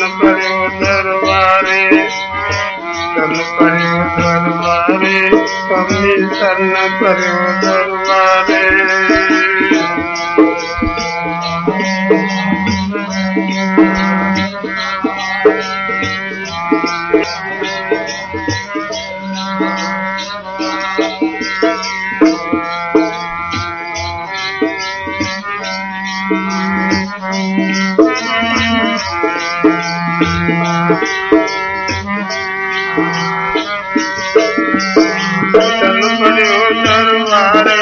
पर्यो दरबारे, सन पर्यो दरबारे, स्वामी सन पर्यो दरबारे। सन पर्यो दरबारे,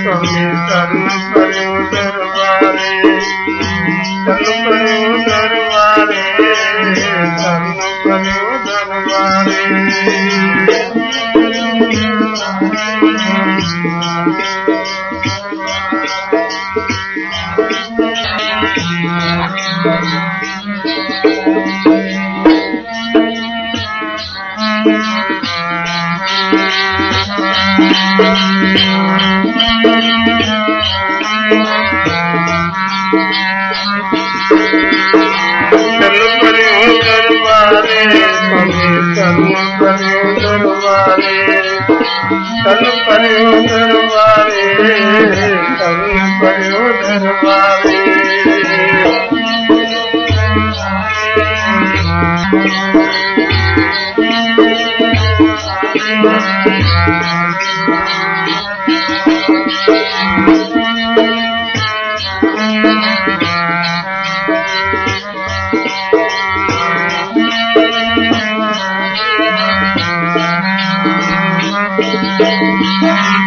स्वामी सन पर्यो दरबारे, सन पर्यो दरबारे, सन पर्यो दरबारे। सन पर्यो दरबारे, स्वामी सन पर्यो दरबारे, सन पर्यो दरबारे, सन पर्यो दरबारे।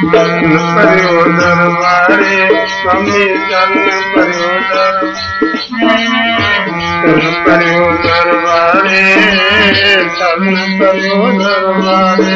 सन पर्यो दरबारे, स्वामी सन पर्यो सन पर्यो दरबारे, सन पर्यो दरबारे।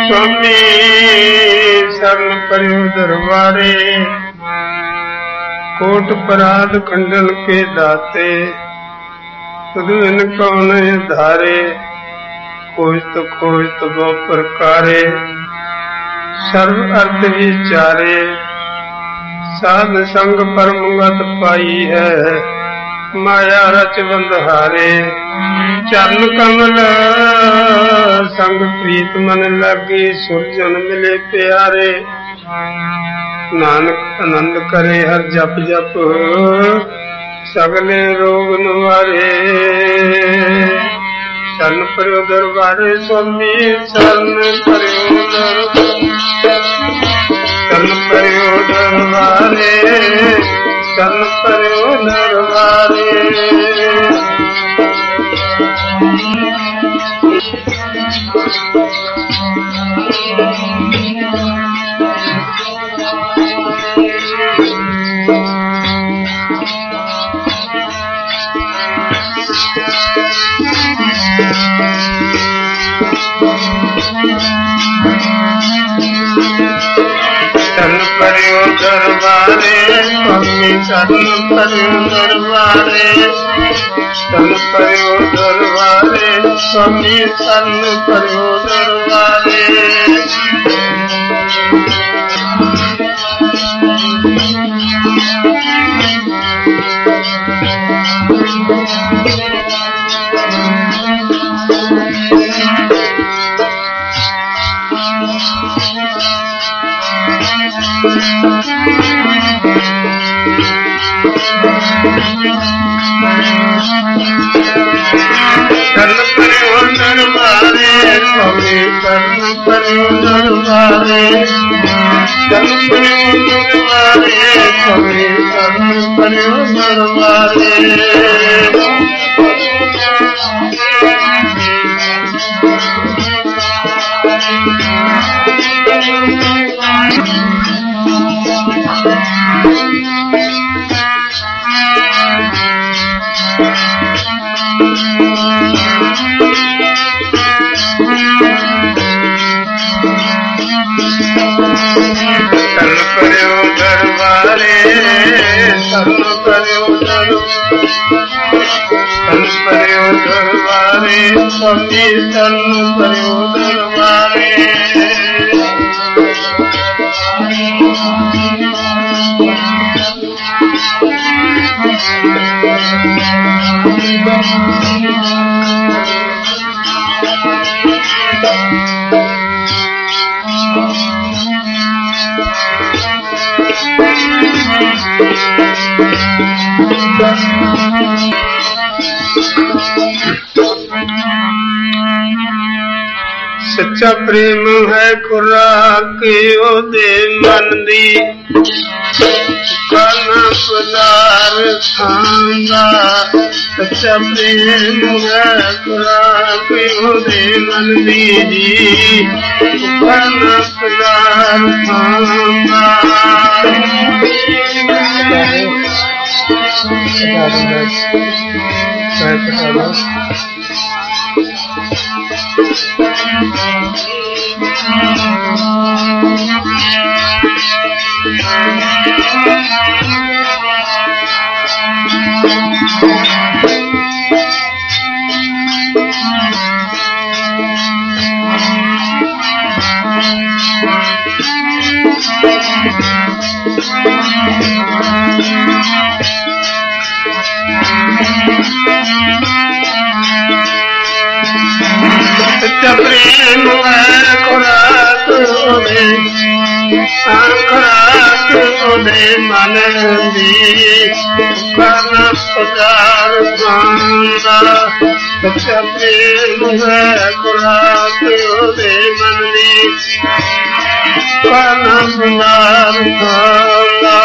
स्वामी सन पर्यो दरबारे, कोट पराध खंडन के दाते, तुद इन कौन धारे, खोज तो वो प्रकारे, सर्व अर्थ विचारे, साध संग परमगत पाई है, माया रच बंधारे। चरण कमल संग प्रीत मन लगी, सुरजन मिले प्यारे, नानक आनंद करे हर जप जप, सगले रोग निवारे। सन पर्यो दरबारे, स्वामी सन पर्यो सन पर्यो दरबारे, सन पर्यो दरबारे। सन पर्यो दरबारे, स्वामी सन पर्यो दरबारे, सन पर्यो दरबारे, स्वामी सन पर्यो दरबारे। सन पर्यो दरबारे, स्वामी सन पर्यो दरबारे, सन पर्यो दरबारे, स्वामी सन पर्यो दरबारे। करियो दरबारे सन करियो दरबारे स्वामी सन करियो दरबारे सच्चा प्रेम है खुराक ओदे मन दी खाना पदार्थ खांदा सच्चा प्रेम है खुराक ओदे मन दी खाना पदार्थ खांदा प्रेम है खुराक ओदे मन दी खाना पदार्थ खांदा सच्चा प्रेम है खुराक ओदे मन दी खाना पदार्थ खांदा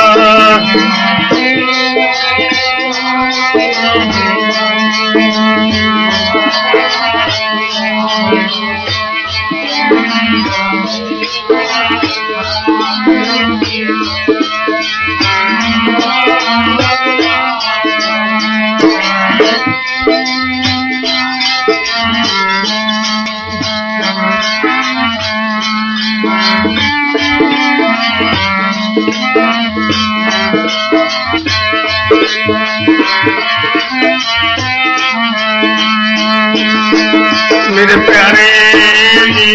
मेरे प्यारे जी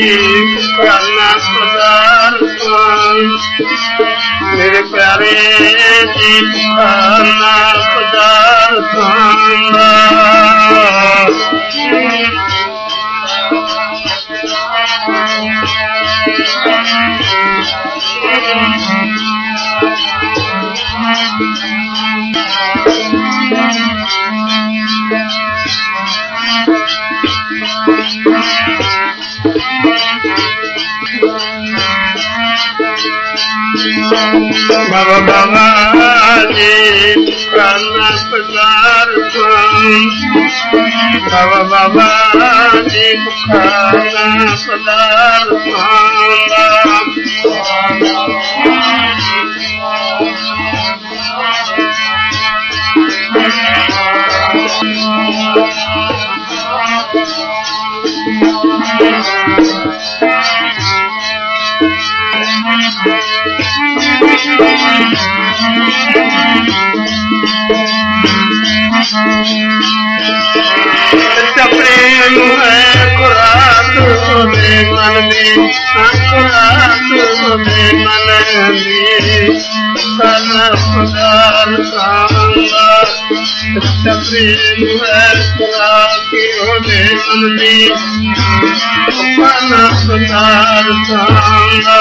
खाना पदार्थ मेरे प्यारे जी खाना पदार्थ बाबा बाबा जी खाना पदार्थ बाबा बाबा जी खाना पदार्थ प्रेम है खुराक ओदे मन दी खुराक ओदे मन दी खाना पदार्थ खांदा सच्चा प्रेम है खुराक ओदे मन दी खाना पदार्थ खांदा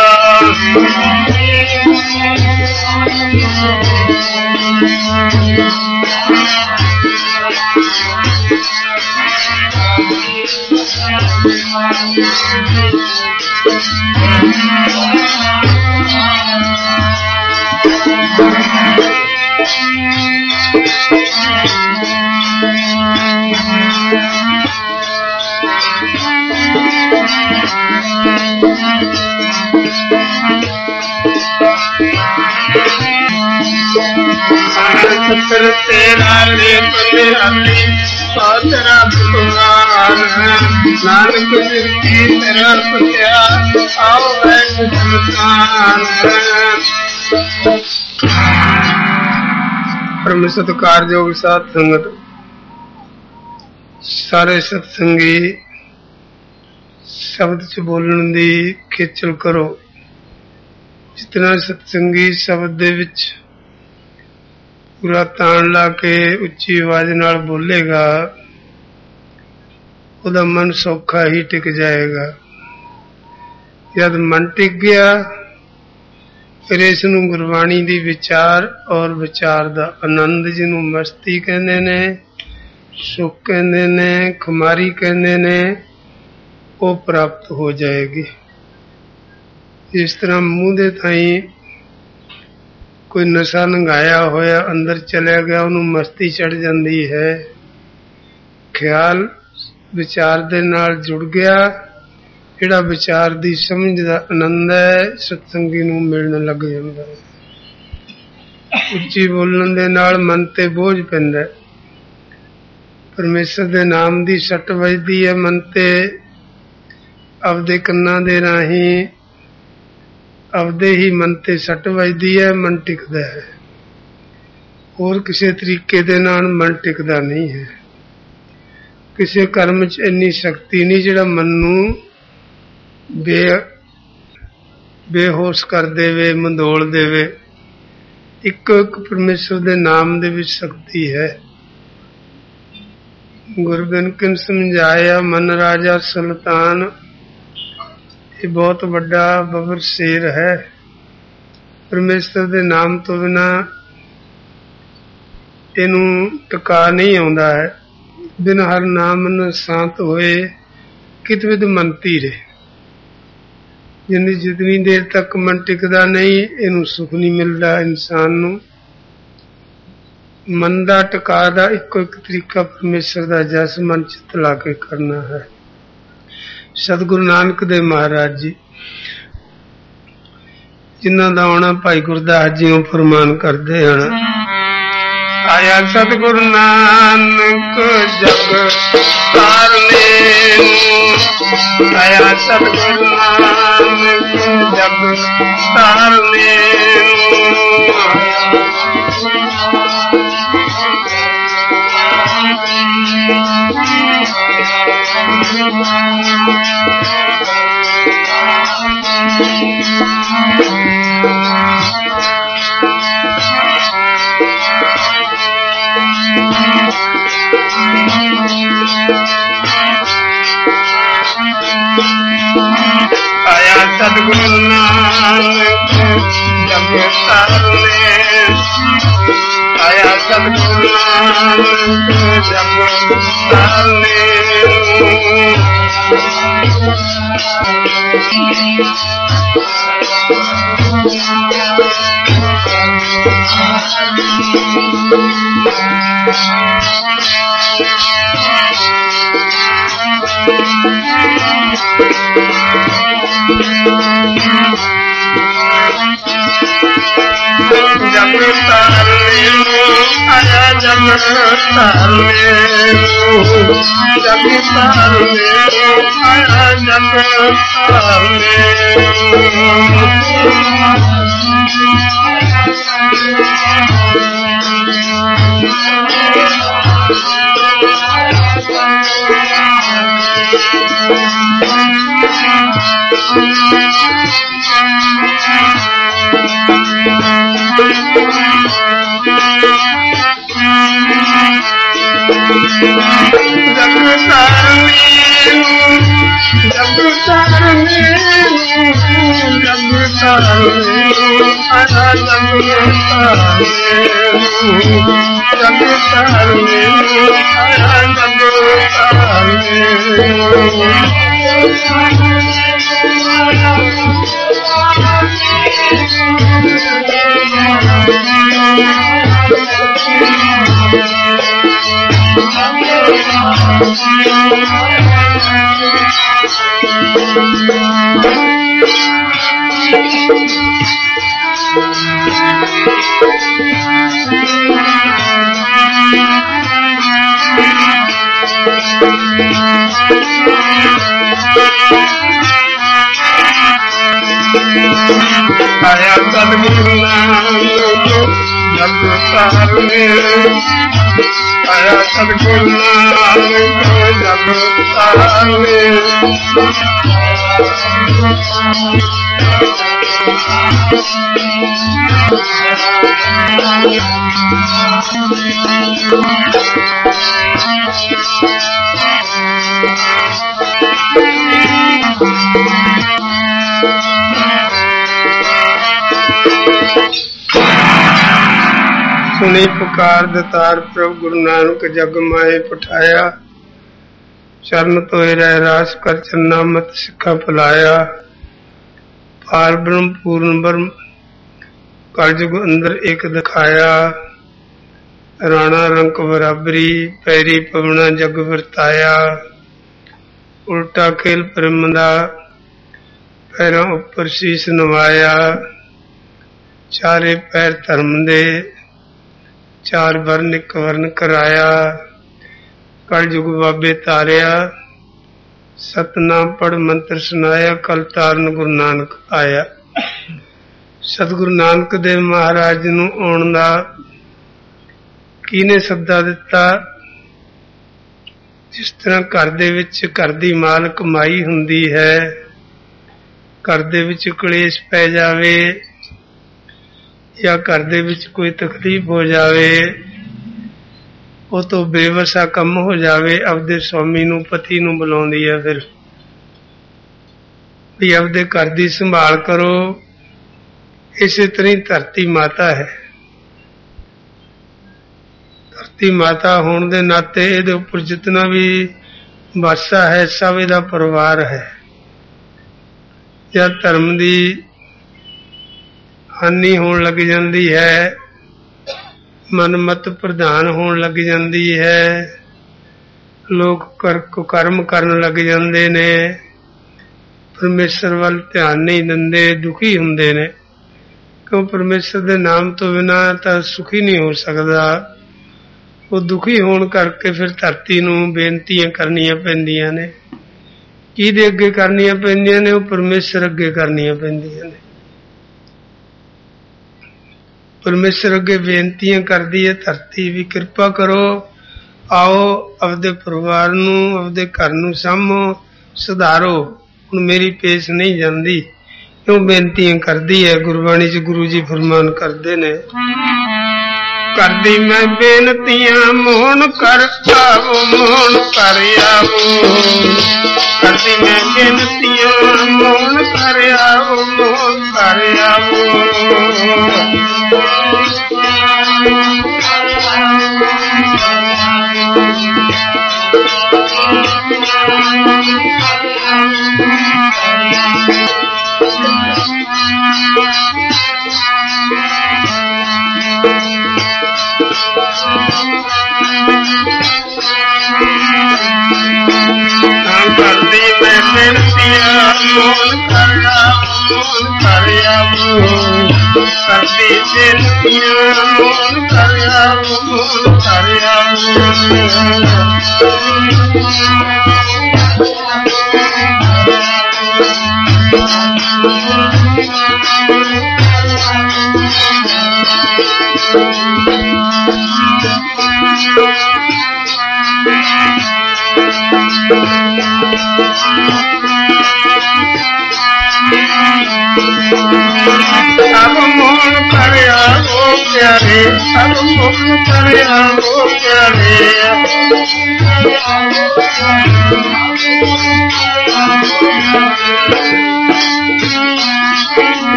सतर तेरा ले बलिहारी तेरा भगवान नानक की तेरा पत्या आओ है संतान परम सत्कारयोग साध संगत सारे सत्संगी शब्द च बोलण दी खेचल करो। जितना सत्संगी शब्द दे विच पूरा तान ला के उच्ची आवाज नाल बोलेगा ਉਹਦਾ मन सौखा ही टिक जाएगा। जब मन टिक गया फिर इसनूं गुरबाणी दी विचार और विचार दा आनंद जिन्हों मस्ती कहंदे ने, सुख कहंदे ने, खुमारी कहंदे ने, वो प्राप्त हो जाएगी। इस तरह मूँह दे ताई कोई नशा लंघाया होया अंदर चलिया गया उन्होंने मस्ती चढ़ जाती है। ख्याल विचार दे नाल जुड़ गया, जिहड़ा विचार दी समझ दा आनंद है सत्संगी नूं मिलण लग जांदा है। उच्ची बोलण दे नाल मन ते बोझ पैंदा है। परमेश्वर दे नाम दी सट वजदी है मन ते, आपदे कन्नां दे राहीं आपदे ही मन ते सट वजदी है, मन टिकदा है। होर किसी तरीके दे नाल मन टिकदा नहीं है। किसी कर्म च इन्नी शक्ति नहीं जिहड़ा मन नूं बेहोश कर देवे, मंदोल देवे। एक एक परमेश्वर दे नाम दे विच शक्ति है। गुरु गोबिंद सिंह समझाया मन राजा सुल्तान, ये बहुत बड़ा बबर शेर है। परमेश्वर दे नाम तो बिना इनू टका नहीं आउंदा है। बिन हर नाम न शांत होए कित विद मन धीरे। जितनी देर तक मन टिकदा नहीं इनू सुख नहीं मिलता इंसान नू। मन दा टका दा इको एक तरीका परमेश्वर दा जस मन चित ला के करना है। सतगुरु नानक देव महाराज जी जिन्हां दा आउणा भाई गुरदास जी फरमान करदे हन। आया सतगुरु नानक जग तारने, आया सतगुरु नानक जग तारने। आया सतगुरु नानक जग तारने, आया सतगुरु नानक जग तारने। जग तारने आया जग तारने, जग तारने आया जग तारने। आया सतगुरु नानक जग तारने, आया सतगुरु नानक जग तारने। सुनी पुकार दतार प्रभु गुरु नानक जग माए पठाया, चरण तोय रह रास कर चन्ना मत सिखा फुलाया। पार ब्रह्म पूर्ण ब्रह्म कलयुग अंदर एक दिखाया, राणा रंक बराबरी पैरी पवना जग वरताया। उल्टा खेल परमदा पैरों उपर शीस नवाया, चारे पैर धर्म दे चार वर्ण एक वर्ण कराया। कलयुग बाबे तारिया सतनाम पढ़ मंत्र सुनाया, कल ताਰਨ गुरु नानक आया। सतगुरु नानक देव महाराज ਨੂੰ ਆਉਣ ਦਾ ਕਿਹਨੇ ਸੱਦਾ ਦਿੱਤਾ? ਜਿਸ ਤਰ੍ਹਾਂ ਘਰ ਦੇ ਵਿੱਚ ਘਰ ਦੀ ਮਾਲ ਕਮਾਈ ਹੁੰਦੀ ਹੈ, ਘਰ ਦੇ ਵਿੱਚ ਕਲੇਸ਼ ਪੈ ਜਾਵੇ ਜਾਂ ਘਰ ਦੇ ਵਿੱਚ ਕੋਈ ਤਕਲੀਫ ਹੋ ਜਾਵੇ, ਉਹ ਤੋਂ ਬੇਵਸਾ ਕੰਮ ਹੋ ਜਾਵੇ, ਆਪਦੇ ਸਵਾਮੀ ਨੂੰ ਪਤੀ ਨੂੰ ਬੁਲਾਉਂਦੀ ਹੈ ਫਿਰ ਵੀ ਆਪਦੇ ਘਰ ਦੀ ਸੰਭਾਲ ਕਰੋ। ਇਸੇ ਤਰ੍ਹਾਂ ਹੀ ਧਰਤੀ ਮਾਤਾ ਹੈ। ਧਰਤੀ ਮਾਤਾ ਹੋਣ ਦੇ ਨਾਤੇ ਇਹਦੇ ਉੱਪਰ ਜਿਤਨਾ ਵੀ ਵਾਸਾ ਹੈ ਸਭ ਇਹਦਾ ਪਰਿਵਾਰ ਹੈ। ਜਦ ਧਰਮ ਦੀ ਹਾਨੀ ਹੋਣ ਲੱਗ ਜਾਂਦੀ ਹੈ, ਮਨਮਤ ਪ੍ਰਧਾਨ ਹੋਣ ਲੱਗ ਜਾਂਦੀ ਹੈ, ਲੋਕ ਕੁਕਰਮ ਕਰਨ ਲੱਗ ਜਾਂਦੇ ਨੇ, ਪਰਮੇਸ਼ਰ ਵੱਲ ਧਿਆਨ ਨਹੀਂ ਦਿੰਦੇ, ਦੁਖੀ ਹੁੰਦੇ ਨੇ। ਕਿਉਂ? ਪਰਮੇਸ਼ਰ ਦੇ ਨਾਮ ਤੋਂ ਬਿਨਾਂ ਤਾਂ ਸੁਖੀ ਨਹੀਂ ਹੋ ਸਕਦਾ। ਉਹ ਦੁਖੀ ਹੋਣ ਕਰਕੇ ਫਿਰ ਧਰਤੀ ਨੂੰ ਬੇਨਤੀਆਂ ਕਰਨੀਆਂ ਪੈਂਦੀਆਂ ਨੇ। ਕਿਹਦੇ ਅੱਗੇ ਕਰਨੀਆਂ ਪੈਂਦੀਆਂ ਨੇ? ਉਹ ਪਰਮੇਸ਼ਰ ਅੱਗੇ ਕਰਨੀਆਂ ਪੈਂਦੀਆਂ ਨੇ। ਪਰਮੇਸ਼ਰ ਅੱਗੇ ਬੇਨਤੀਆਂ ਕਰਦੀ ਹੈ ਧਰਤੀ ਵੀ, ਕਿਰਪਾ ਕਰੋ, ਆਓ ਆਪਦੇ ਪਰਿਵਾਰ ਨੂੰ ਆਪਦੇ ਘਰ ਨੂੰ ਸਾਂਭੋ, ਸੁਧਾਰੋ। ਹੁਣ ਮੇਰੀ ਪੇਸ਼ ਨਹੀਂ ਜਾਂਦੀ, ਕਿਉਂ ਬੇਨਤੀਆਂ ਕਰਦੀ ਹੈ। ਗੁਰਬਾਣੀ ਚ ਗੁਰੂ ਜੀ ਫਰਮਾਨ ਕਰਦੇ ਨੇ, ਕਰਦੀ ਮੈਂ ਬੇਨਤੀਆਂ ਮੋਹਨ ਕਰ ਆਵੋ, ਮੋਹਨ ਕਰ ਆਵੋ। ਕਰਦੀ ਮੈਂ ਬੇਨਤੀਆਂ ਮੋਹਨ ਕਰ ਆਵੋ, ਮੋਹਨ ਕਰ ਆਵੋ। ਕਰਦੀ ਮੈਂ ਬੇਨਤੀਆਂ ਮੋਹਨ ਕਰ ਆਵੋ, ਮੋਹਨ ਕਰ ਆਵੋ। ਕਰਦੀ ਬੇਨਤੀਆਂ ਮੋਹਨ ਕਰ ਆਵੋ, ਮੋਹਨ ਕਰ ਆਵੋ। अब मोहन कर आवो प्यारे, अब मोहन कर आवो प्यारे।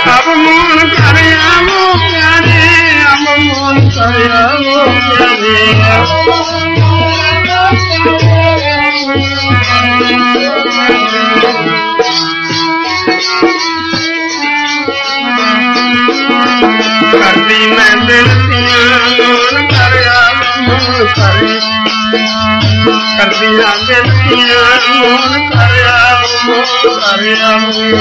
अब मोहन कर आवो प्यारे, अब मोहन कर आवो प्यारे। करदी मैं बेनतियां मोहन कर आवो, मोहन कर। करदी मैं बेनतियां मोहन कर आवो, मोहन कर आवो।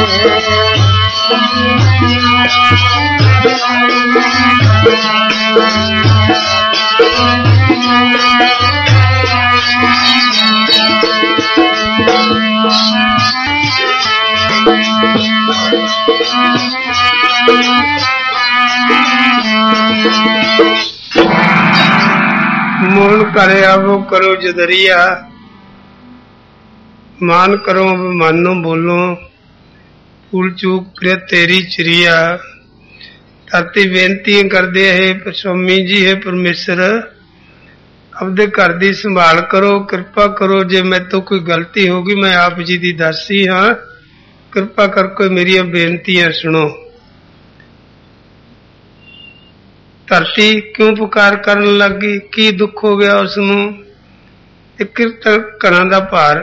मोहन करे आवो करो जदरिया, मान करो मानो बोलो, भूल चूक करे तेरी चिड़िया। ताती बेनती करदे है स्वामी जी है परमेश्वर, अपने घर की संभाल करो, कृपा करो। जे मैं तो कोई गलती होगी, मैं आप जी की दासी हाँ, कृपा करके मेरी बेनतियां सुनो। धरती क्यों पुकार करन लगी, की दुख हो गया उसनू? एक घरां दा भार,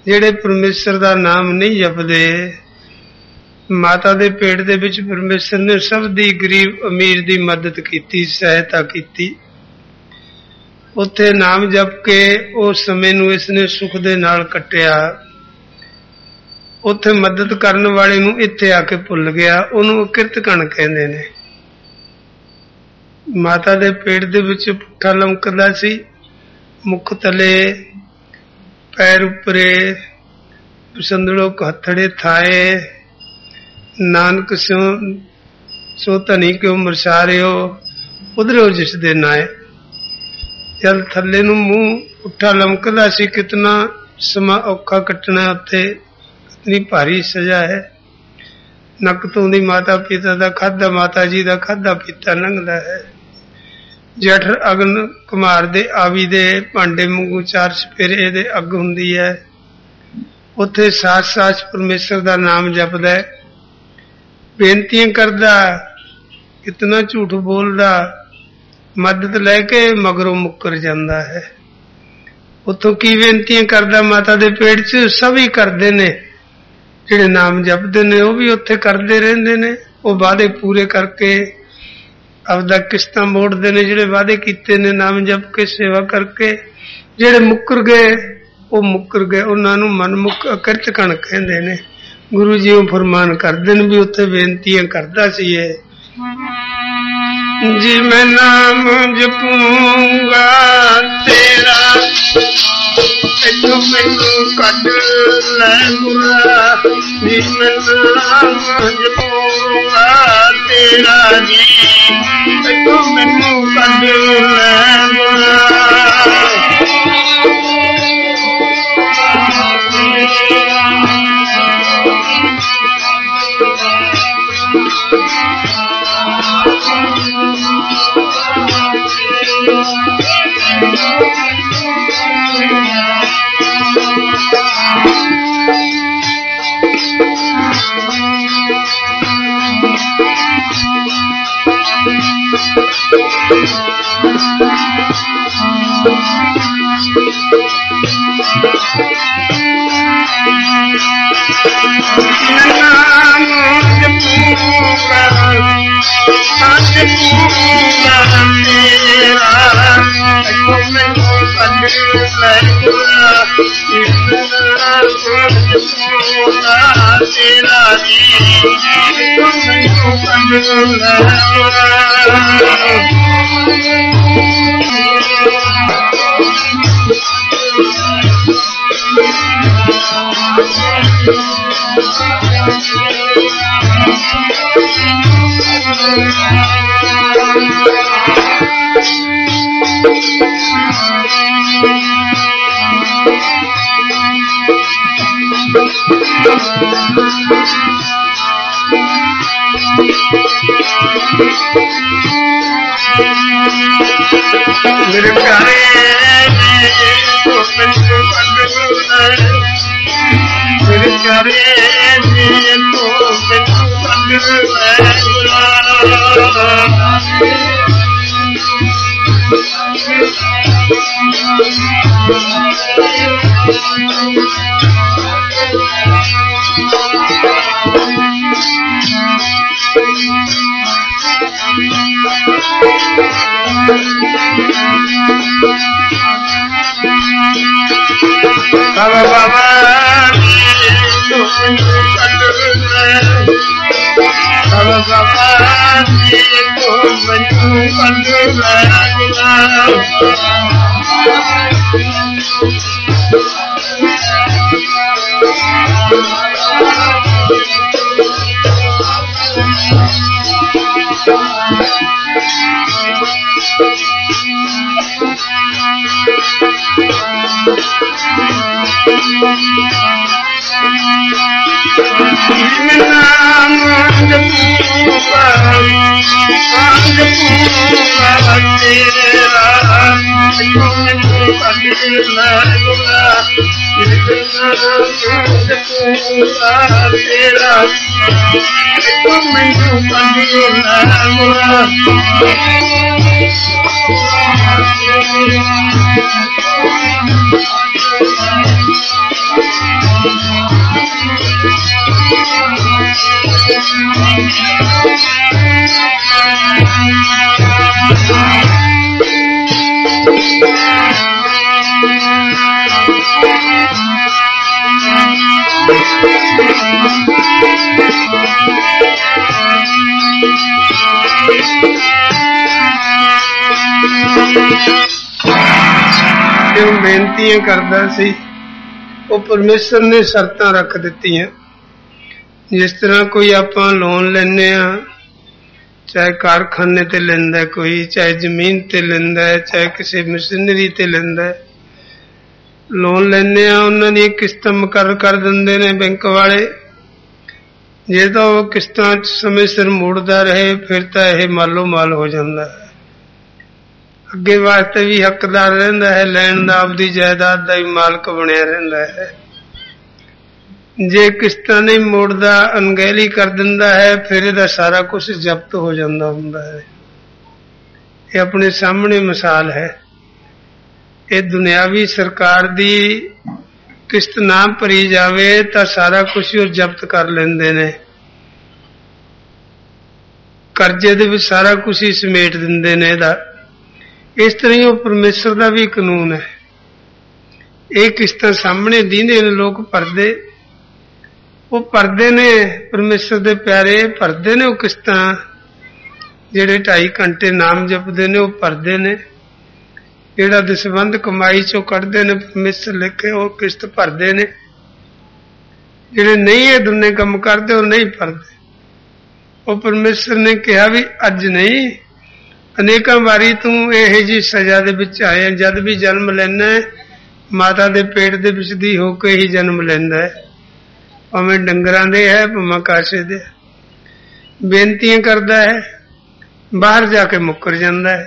जेड़े परमेश्वर दा नाम नहीं जपदे। माता दे पेट दे विच परमेश्वर ने सब दी गरीब अमीर दी मदद कीती, सहायता कीती। उत्थे नाम जप के उस समय नू इसने सुख दे नाल कटिया। उत्थे मदद करन वाले नू इत्थे आके भुल गया, उहनू किरतकण कहंदे ने। माता दे पेट दे विच पुट्ठा लमकदा सी, मुख तले पैर उपरे, संदड़ो हथड़े थाए। नानक सो धनी क्यों मरसारियो, उधरो जिस दे नाए। जल थले नू मुंह पुट्ठा लमकदा सी, कितना समा औखा कटना, उत्थे कितनी भारी सजा है। नक तो दी माता पिता दा खाधा, माता जी दा खाधा पीता लंघदा है। जठ अगन कुमार दे आवी दे भांडे वांगू चार सपेरे दे अग हुंदी है। उत्थे साथ साथ परमेश्वर दा नाम जपदा है, बेनतियां करदा, कितना झूठ बोलदा, मदद लैके मगरों मुकर जांदा है। उतों की बेनतियां करदा, माता दे पेट च सभी करदे ने, जिहड़े नाम जपदे ने वो भी उत्थे करदे रहिंदे ने। वो वादे पूरे करके आपदा किस्तां मोड़दे ने, जिहड़े वादे कीते ने नाम जप के सेवा करके। जिहड़े मुकर गए वो मुकर गए, उन्हां नूं मनमुख अकिरतकण कहंदे ने। गुरु जी वो फरमान करदे ने भी उत्थे बेनतियां करदा सी जी, मैं नाम जपूंगा तेरा, इथों मैनू कढ लै गुरा। जी मैं नाम जपूंगा तेरा जी, इथों मैनू कढ लै गुरा। मेरे प्यारे मेरे प्यारे नाम जपूंगा तेरा तो मैनू कभी लगूंगा जपूंगा तेरा तो मैनू कभी लगूंगा बेनतियां करदा सी वो परमेश्वर ने शर्तां रख दित्तियां। जिस तरह कोई आपां लोन लैने आ, चाहे कारखाने ते लैंदा है कोई, चाहे जमीन ते लैंदा है, चाहे किसी मशीनरी ते लैंदा है, लोन लैने आ उन्हां दी किस्तां मुकर्रर कर दिंदे ने बैंक वाले। जे तां वो किस्तां समय सिर मोड़दा रहे फिर तां इह मालो माल हो जांदा है, अगे वास्ते भी हकदार रहिंदा है, लैण दा आपदी जायदाद दा भी मालक बणिया रहिंदा है। जे किस्तां नहीं मोड़दा, अनगहली कर दिंदा है, फिर इहदा सारा कुछ जब्त हो जांदा हुंदा है। ये अपने सामने मिसाल है। ये दुनियावी सरकार दी किस्त ना भरी जावे तां सारा कुछ वो जब्त कर लैंदे ने, करजे दे विच सारा कुछ ही समेट दिंदे ने इहदा। इस तरह ही वो परमेश्वर का भी कानून है। ये किस्तां सामने दींदे ने लोग भरदे, वो भरदे ने परमेश्वर दे प्यारे भरदे ने वो किस्तां, जेड़े 2.5 घंटे नाम जपदे ने वो भरदे ने, जेड़ा दसबंध कमाई चो कढ़दे ने परमेश्वर लिखे वो किस्त भरदे ने, जेड़े नहीं ये दुने काम करते वो नहीं भरदे। वो परमेश्वर ने कहा भी अज नहीं, अनेकों बारी तू यह जी सजा दे विच आया। जद भी जन्म लेना है माता दे पेट दे विच दी होके ही जन्म लेंदा है, भावें डंगरां दे है भावें काशे दे। बेनतियां करदा है, बाहर जाके मुकर जांदा है।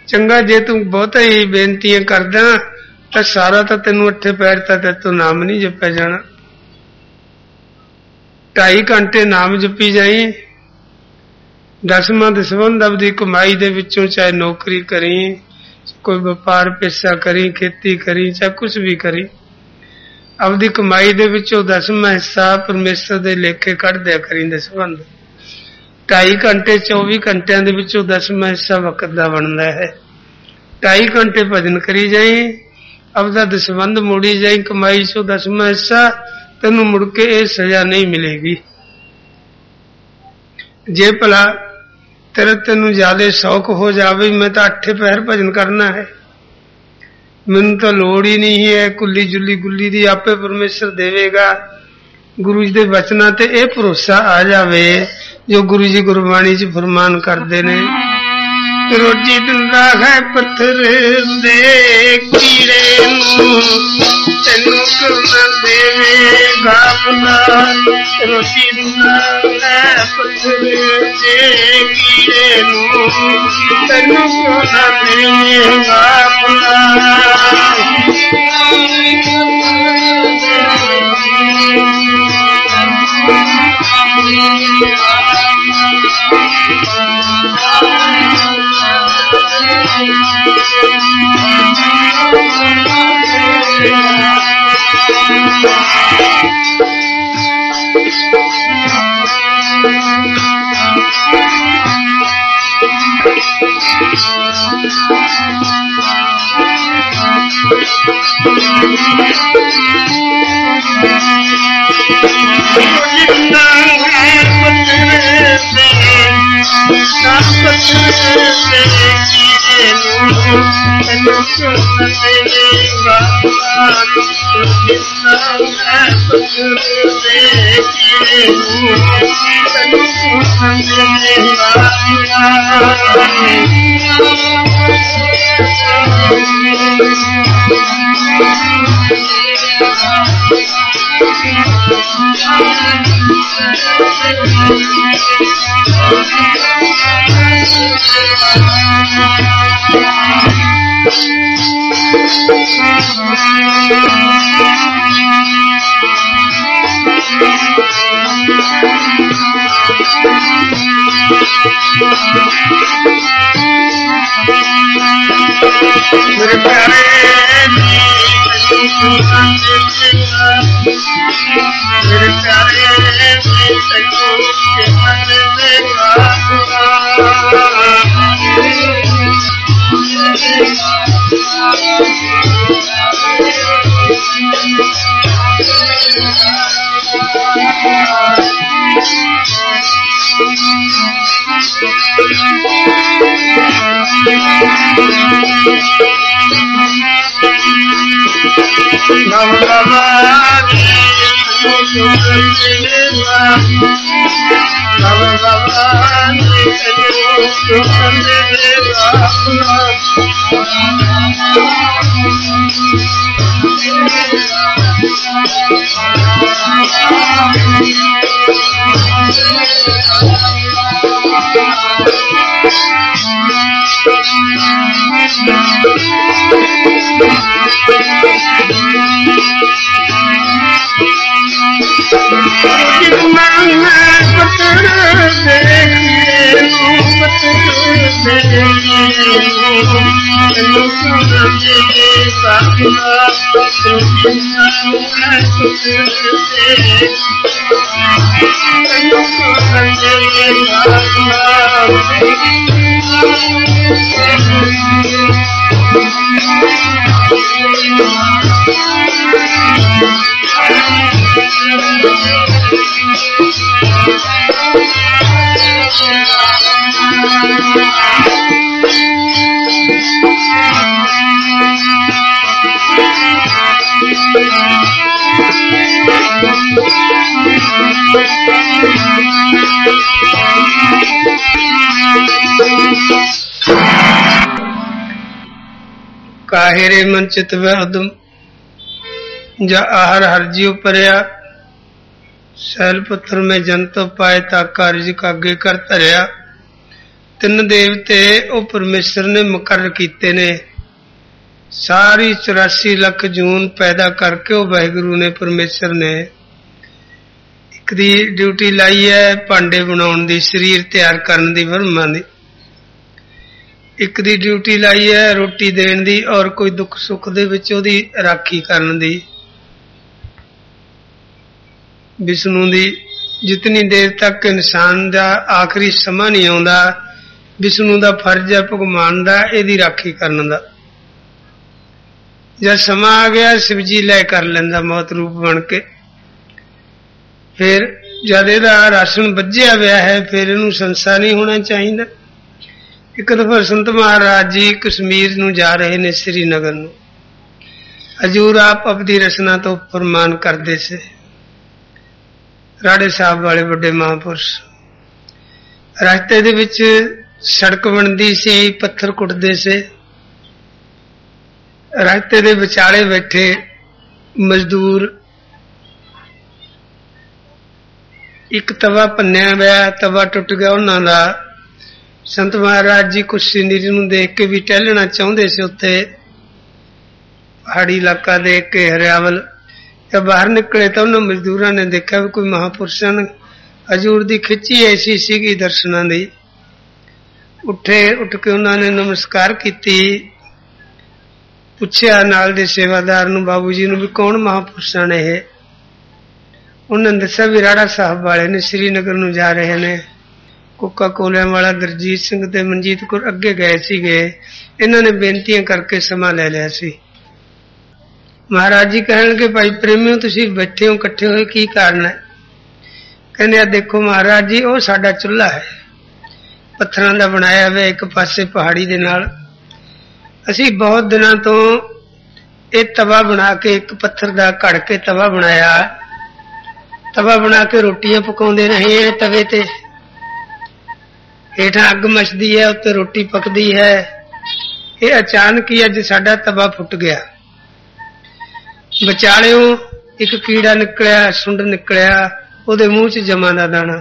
चंगा जे तू बहुता ही बेनतियां करदा तां सारा तां तैनूं अठे पैर तां तैतों नाम नहीं जपिया जाना। 2.5 घंटे नाम जपी जाई, 10वां दसबंध अपनी कमाई दे विचों, चाहे नौकरी करी, कोई व्यापार पेशा करी, खेती करी, चाहे कुछ भी करी, अपनी कमाई दे विचों 10वां हिस्सा परमेश्वर दे लेखे कढ़ दिया करी दसबंध। 2.5 घंटे 24 घंटिया दे विचों 10वां हिस्सा वक्त दा बनदा है। 2.5 घंटे भजन करी जाई, अपना दसबंध मोड़ी जाई, कमाई चो 10वां हिस्सा, तेनू मुड़ के ये सजा नहीं मिलेगी। जे भला तेरे तेनू ज्यादा शौक हो जावे मैं तो 8 पहर भजन करना है, मैनू तो लोड़ ही नहीं है, कुली जुली गुली दी आपे परमेश्वर देवेगा। गुरु जी दे वचना ते ये भरोसा आ जावे जो गुरु जी गुरबाणी च फरमान करते ने, रोटी दिंदा है पत्थर दे कीड़े नू, तेनू करना देवेगा भला। रोटी दिंदा है पत्थर दे कीड़े नू, तेनू करना देवेगा भला। मेरे प्यारे मेरे प्यारे काहेरे मन चित वहदम जा आहर हरजी उपरिया सैल पुत्र में जंतो पाए ता कार्य कागे कर धरिया तिन देवते ओ परमेश्वर ने मुकर्र कीते ने सारी 84 लाख जून पैदा करके ओ वाहिगुरु ने परमेश्वर ने एक दी ड्यूटी लाई है भांडे बनाउण दी शरीर तैयार करन दी ब्रह्मा दी एक दी ड्यूटी लाई है रोटी देण दी और कोई दुख सुख दे विच ओदी राखी करन दी विष्णु दी जितनी देर तक इंसान दा आखिरी समा नहीं आउंदा विष्णु दा फर्ज है भगवान दा एदी राखी करन दा जब समा आ गया शिव जी लै कर लैंदा मौत रूप बन के फिर जद इहदा राशन बज्जिया हुआ है फिर इहनूं संसा नहीं होना चाहिए। एक दफा संत महाराज जी कश्मीर नूं जा रहे ने श्रीनगर नूं हजूर आप अपनी रचना तो फरमान करते से राड़े साहब वाले बड़े महापुरुष रास्ते दे विच सड़क बनदी सी पत्थर कुटदे से रास्ते दे विचाले बैठे मजदूर एक तवा भन्निया हुआ तवा टुट गया उन्हां दा संत महाराज जी कुछ सीनरी नूं देख के भी टहलना चाहते से उत्थे पहाड़ी इलाका देख के हरियावल जब बाहर निकले तो उन्होंने मजदूरों ने देखा भी कोई महापुरुषों ने हजूर दी खिंची ऐसी सी दर्शनां दी उठे उठ के उन्होंने नमस्कार की पुछया नाल दे सेवादार नूं बाबू जी नूं भी कौन महापुरुषों ने है उन्होंने दस्या भी राड़ा साहब वाले ने श्रीनगर नूं जा रहे ने कोका कोलिया वाला गुरजीत सिंह ते मनजीत कौर अगे गए सीगे इन्हां ने बेनतियां करके समा ले लिया सी। महाराज जी कहणगे भाई प्रेमियों तुसीं बैठे हो इकट्ठे होए की कारण है कहंदे आ देखो महाराज जी वो साडा चुल्हा है पत्थरां दा बनाया हुआ एक पासे पहाड़ी दे नाल असीं बहुत दिनां तो ये तवा बना के एक पत्थर दा घड़ के तवा बनाया तवा बना के रोटियां पकाउंदे रहे हैं तवे ते हेठां अग मचदी है उत्ते रोटी पकदी है ये अचानक ही अज साडा तवा फुट गया विचालियों एक कीड़ा निकलिया, सुंड निकलिया, ਉਹਦੇ ਮੂੰਹ 'ਚ ਜਮਾਂ ਦਾ ਦਾਣਾ।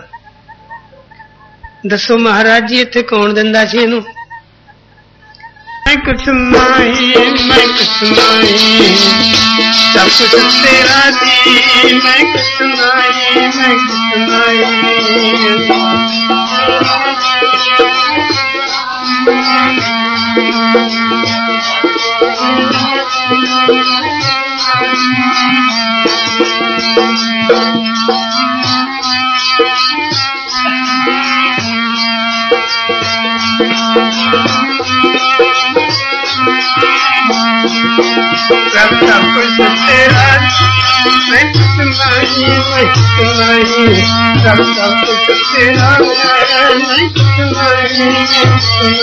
ਦੱਸੋ ਮਹਾਰਾਜ ਜੀ ਇੱਥੇ ਕੌਣ ਦਿੰਦਾ ਸੀ ਇਹਨੂੰ? मैं कुछ नहीं, मैं कुछ नहीं, सब कुछ तेरा जी, मैं कुछ नहीं, मैं कुछ सब कुछ तेरा, मैं कुछ नहीं, मैं कुछ नहीं,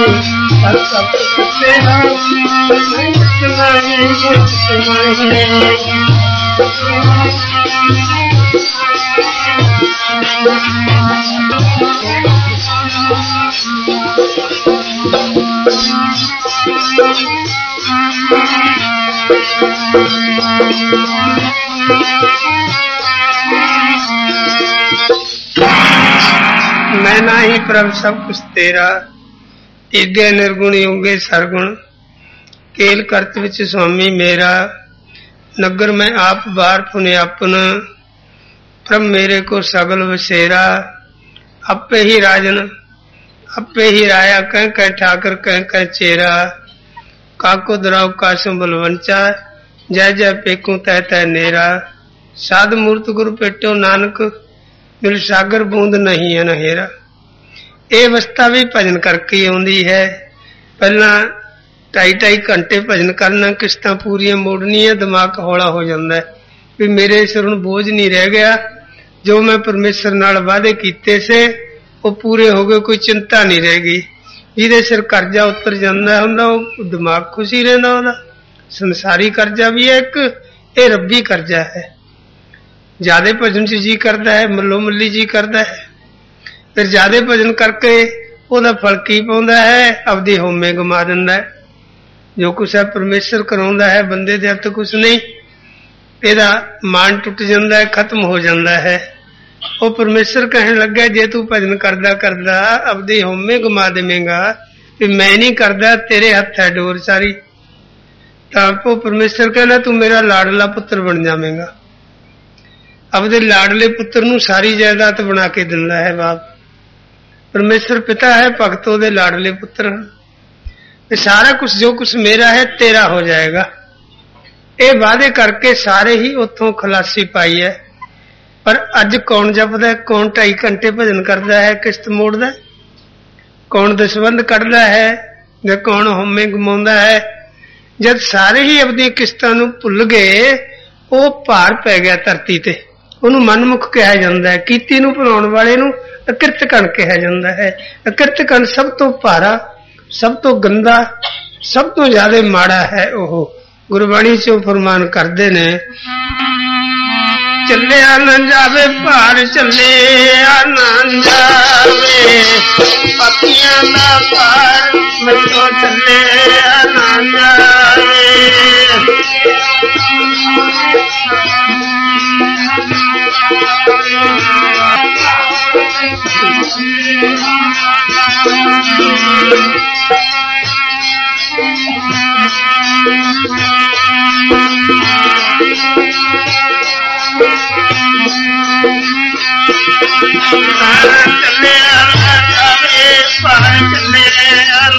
सब कुछ तेरा, मैं कुछ नहीं, मैं कुछ नहीं, मैं कुछ नहीं, मैं कुछ नहीं, मैं नाही प्रभ सब कुछ तेरा, ईगे निर्गुण योगे सरगुण, केल करत विच स्वामी मेरा, नगर में आप बार पुने अपन, प्रभ मेरे को सगल वसेरा, आपे ही राजन आपे ही राया, कह कह ठाकर कह कह चेरा, काको दराव कासम बलवंचा, जय जय पेकू तह तह नेरा, साध मूर्त गुरु पेटो नानक, मिल सागर बूंद नहीं है नहेरा। ਇਹ ਅਵਸਥਾ ਵੀ ਭਜਨ ਕਰਕੇ ਆਉਂਦੀ ਹੈ। ਪਹਿਲਾਂ 2.5 ਘੰਟੇ ਭਜਨ ਕਰਨਾ, ਕਿਸ਼ਤਾਂ ਪੂਰੀਆਂ ਮੋੜਨੀਆਂ, ਦਿਮਾਗ ਹੌਲਾ ਹੋ ਜਾਂਦਾ ਵੀ ਮੇਰੇ ਸਿਰ ਹੁਣ ਬੋਝ ਨਹੀਂ ਰਹਿ ਗਿਆ, ਜੋ ਮੈਂ ਪਰਮੇਸ਼ਰ ਨਾਲ ਵਾਅਦੇ ਕੀਤੇ ਸੀ ਉਹ ਪੂਰੇ ਹੋ ਗਏ, ਕੋਈ ਚਿੰਤਾ ਨਹੀਂ ਰਹਿ ਗਈ। ਜਿਹਦੇ ਸਿਰ ਕਰਜ਼ਾ ਉਤਰ ਜਾਂਦਾ ਹੁੰਦਾ ਉਹ ਦਿਮਾਗ ਖੁਸ਼ੀ ਰਹਿੰਦਾ ਉਹਦਾ। ਸੰਸਾਰੀ ਕਰਜ਼ਾ ਵੀ ਹੈ ਇੱਕ, ਇਹ ਰੱਬੀ ਕਰਜ਼ਾ ਹੈ। ਜ਼ਿਆਦਾ ਭਜਨ 'ਚ ਜੀ ਕਰਦਾ ਹੈ, ਮੱਲੋ ਮੱਲੀ ਜੀ ਕਰਦਾ ਹੈ, ਫਿਰ ਜ਼ਿਆਦਾ ਭਜਨ ਕਰਕੇ ਉਹਦਾ ਫਲ ਕੀ ਪਾਉਂਦਾ ਹੈ? ਆਪਦੀ ਹੋਮੇ ਗਮਾ ਦਿੰਦਾ ਹੈ। ਜੋ ਕੁਛ ਹੈ ਪਰਮੇਸ਼ਰ ਕਰਾਉਂਦਾ ਹੈ, ਬੰਦੇ ਦੇ ਹੱਥ ਕੁਛ ਨਹੀਂ। ਇਹਦਾ ਮਾਨ ਟੁੱਟ ਜਾਂਦਾ ਹੈ, ਖਤਮ ਹੋ ਜਾਂਦਾ ਹੈ। ਉਹ ਪਰਮੇਸ਼ਰ ਕਹਿਣ ਲੱਗਾ ਜੇ ਤੂੰ ਭਜਨ ਕਰਦਾ ਕਰਦਾ ਆਪਦੀ ਹੋਮੇ ਗਮਾ ਦੇਵੇਂਗਾ ਵੀ ਮੈਂ ਨਹੀਂ ਕਰਦਾ, ਤੇਰੇ ਹੱਥ ਹੈ ਡੋਰ ਸਾਰੀ, ਤਾਂ ਉਹ ਪਰਮੇਸ਼ਰ ਕਹਿੰਦਾ ਤੂੰ ਮੇਰਾ ਲਾਡਲਾ ਪੁੱਤਰ ਬਣ ਜਾਵੇਂਗਾ। ਆਪਦੇ ਲਾਡਲੇ ਪੁੱਤਰ ਨੂੰ ਸਾਰੀ ਜਾਇਦਾਦ ਬਣਾ ਕੇ ਦਿੰਦਾ ਹੈ ਬਾਪ। ਪਰਮੇਸ਼ਰ ਪਿਤਾ ਹੈ, ਭਗਤ ਉਹਦੇ ਲਾਡਲੇ ਪੁੱਤਰ ਹਨ। ਤੇ ਸਾਰਾ ਕੁਛ ਜੋ ਕੁਛ ਮੇਰਾ ਹੈ ਤੇਰਾ ਹੋ ਜਾਏਗਾ। ਇਹ ਵਾਅਦੇ ਕਰਕੇ ਸਾਰੇ ਹੀ ਉੱਥੋਂ ਖਲਾਸੀ ਪਾਈ ਹੈ। ਪਰ ਅੱਜ ਕੌਣ ਜਪਦਾ, ਕੌਣ 2.5 ਘੰਟੇ ਭਜਨ ਕਰਦਾ ਹੈ, ਕਿਸ਼ਤ ਮੋੜਦਾ, ਕੌਣ ਦਸਵੰਧ ਕੱਢਦਾ ਹੈ ਜਾਂ ਕੌਣ ਹੋਮੇ ਗਮਾਉਂਦਾ ਹੈ। ਜਦ ਸਾਰੇ ਹੀ ਆਪਣੀਆਂ ਕਿਸ਼ਤਾਂ ਨੂੰ ਭੁੱਲ ਗਏ, ਉਹ ਭਾਰ ਪੈ ਗਿਆ ਧਰਤੀ ਤੇ, ਉਹਨੂੰ ਮਨਮੁਖ ਕਿਹਾ ਜਾਂਦਾ ਹੈ। ਕੀਤੀ ਨੂੰ ਭੁਲਾਉਣ ਵਾਲੇ ਨੂੰ ਅਕਿਰਤ ਕਣ ਕਿਹਾ ਜਾਂਦਾ ਹੈ। ਅਕਿਰਤ ਕਣ ਸਭ ਤੋਂ ਭਾਰਾ, ਸਭ ਤੋਂ ਗੰਦਾ, ਸਭ ਤੋਂ ਜ਼ਿਆਦਾ ਮਾੜਾ ਹੈ। ਉਹ ਗੁਰਬਾਣੀ 'ਚੋਂ ਫਰਮਾਨ ਕਰਦੇ ਨੇ, ਚੱਲਿਆ ਨਾ ਜਾਵੇ ਭਾਰ, ਚੱਲਿਆ ਨਾ ਜਾਵੇ ਪਾਪੀਆਂ ਦਾ ਭਾਰ, ਮੈਥੋਂ ਚੱਲਿਆ ਨਾ ਜਾਵੇ। चले जावे पार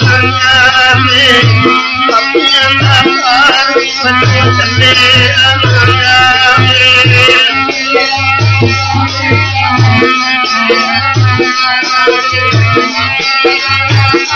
चले जावे अपना पार चले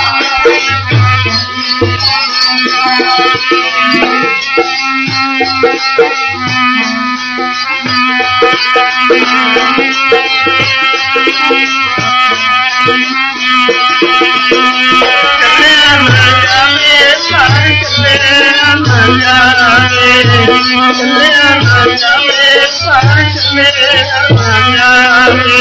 जावे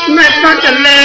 मैं तो चले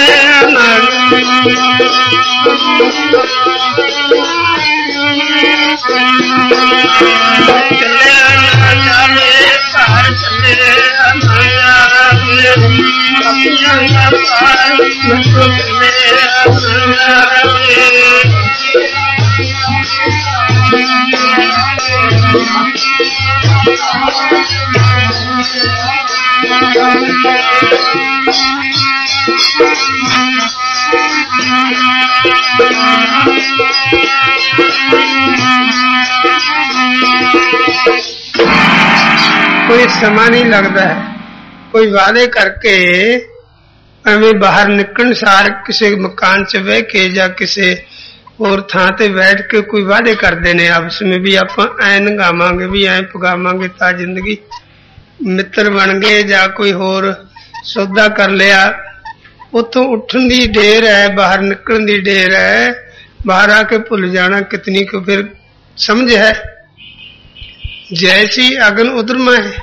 कोई समा नहीं लगता है, कोई वादे करके ਐਵੇਂ ਬਾਹਰ ਨਿਕਲਣ ਸਾਰ ਕਿਸੇ ਮਕਾਨ 'ਚ ਬਹਿ ਕੇ ਜਾਂ ਕਿਸੇ ਹੋਰ ਥਾਂ ਤੇ ਬੈਠ ਕੇ ਕੋਈ ਵਾਅਦੇ ਕਰਦੇ ਨੇ ਆਪਸ ਵਿੱਚ ਵੀ ਆਪਾਂ ਐਂ ਲੰਘਾਵਾਂਗੇ ਵੀ ਐਂ ਪਗਾਵਾਂਗੇ ਤਾਂ ਜ਼ਿੰਦਗੀ ਮਿੱਤਰ ਬਣ ਗਏ ਜਾਂ ਕੋਈ ਹੋਰ ਸੌਦਾ ਕਰ ਲਿਆ। ਉੱਥੋਂ ਉੱਠਣ ਦੀ ਢੇਰ ਹੈ, ਬਾਹਰ ਨਿਕਲਣ ਦੀ ਢੇਰ ਹੈ, ਬਾਹਰ ਆ ਕੇ ਭੁੱਲ ਜਾਣਾ कितनी को फिर समझ है। जैसी अगन उद्रमा है